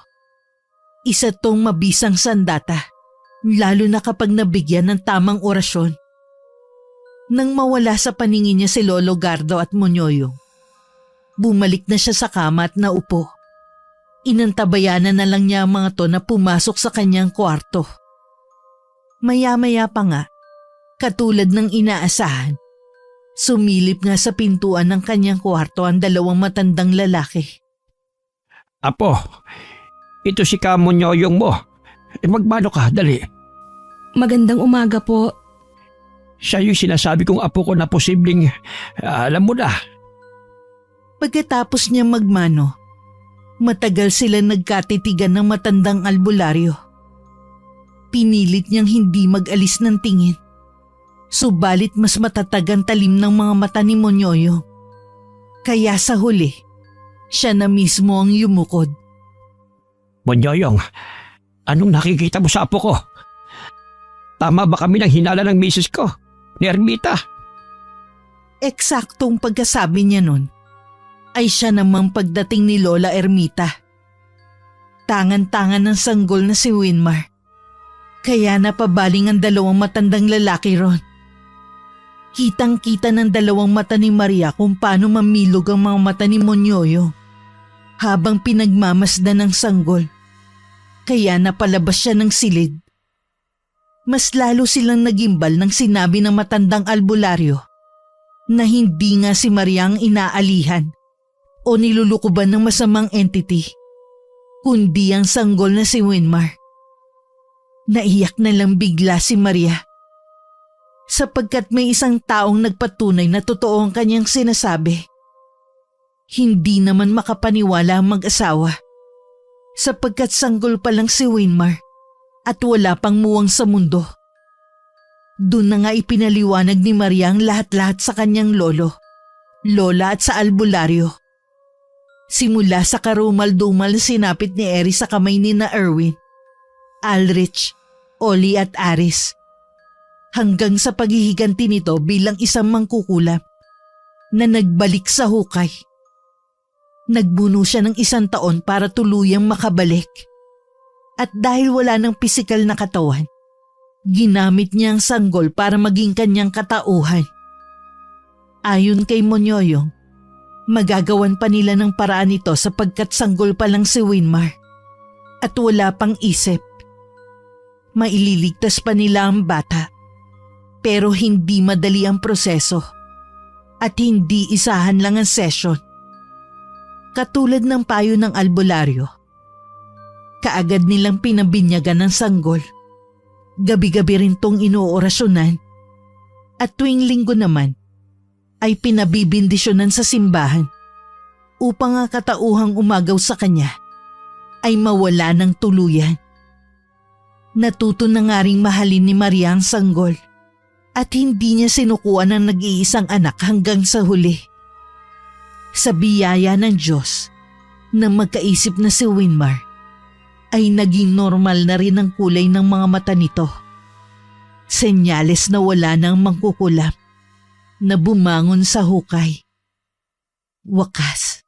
Speaker 1: isa tong mabisang sandata, lalo na kapag nabigyan ng tamang orasyon. Nang mawala sa paningin niya si Lolo Gardo at Monyoyong, bumalik na siya sa kama at naupo. Inantabayanan na lang niya ang mga to na pumasok sa kanyang kwarto. Maya-maya pa nga, katulad ng inaasahan, sumilip nga sa pintuan ng kanyang kwarto ang dalawang matandang lalaki.
Speaker 5: Apo, ito si Kamonyoyong mo. Magmano ka, dali.
Speaker 2: Magandang umaga po.
Speaker 5: Siya yung sinasabi kong apo ko na posibleng, alam mo na.
Speaker 1: Pagkatapos niya magmano, matagal sila nagkatitigan ng matandang albularyo. Pinilit niyang hindi mag-alis ng tingin. Subalit mas matatag ang talim ng mga mata ni Monyoyong. Kaya sa huli, siya na mismo ang yumukod.
Speaker 5: Monyoyong, anong nakikita mo sa apo ko? Tama ba kami ng hinala ng misis ko, ni Ermita?
Speaker 1: Eksaktong pagkasabi niya nun, ay siya namang pagdating ni Lola Ermita. Tangan-tangan ng sanggol na si Winmar. Kaya napabaling ang dalawang matandang lalaki ron. Kitang-kita ng dalawang mata ni Maria kung paano mamilog ang mga mata ni Monyoyong habang pinagmamasdan ng sanggol. Kaya napalabas siya ng silid. Mas lalo silang nagimbal nang sinabi ng matandang albularyo na hindi nga si Maria ang inaalihan o nilulukuban ng masamang entity, kundi ang sanggol na si Winmar. Naiyak na lang bigla si Maria sapagkat may isang taong nagpatunay na totoo ang kanyang sinasabi. Hindi naman makapaniwala ang mag-asawa sapagkat sanggol pa lang si Winmar at wala pang muwang sa mundo. Doon na nga ipinaliwanag ni Maria ang lahat-lahat sa kanyang lolo, lola at sa albularyo. Simula sa karumal-dumal na sinapit ni Eri sa kamay ni na Erwin, Alrich, Oli at Aris, hanggang sa paghihiganti nito bilang isang mangkukulam na nagbalik sa hukay. Nagbuno siya ng 1 taon para tuluyang makabalik. At dahil wala ng pisikal na katawan, ginamit niya ang sanggol para maging kanyang katauhan. Ayon kay Monyoyong, magagawan pa nila ng paraan ito sapagkat sanggol pa lang si Winmar at wala pang isip. maililigtas pa nila ang bata. Pero hindi madali ang proseso at hindi isahan lang ang session. Katulad ng payo ng albularyo, kaagad nilang pinabinyagan ng sanggol. Gabi-gabi rin tong inoorasyonan at tuwing linggo naman ay pinabibindisyonan sa simbahan upang ang katauhang umagaw sa kanya ay mawala ng tuluyan. Natuto na nga ring mahalin ni Maria ang sanggol at hindi niya sinukuan ang nag-iisang anak hanggang sa huli. Sa biyaya ng Diyos na magkaisip na si Winmar ay naging normal na rin ang kulay ng mga mata nito. Senyales na wala nang mangkukulam na bumangon sa hukay. Wakas,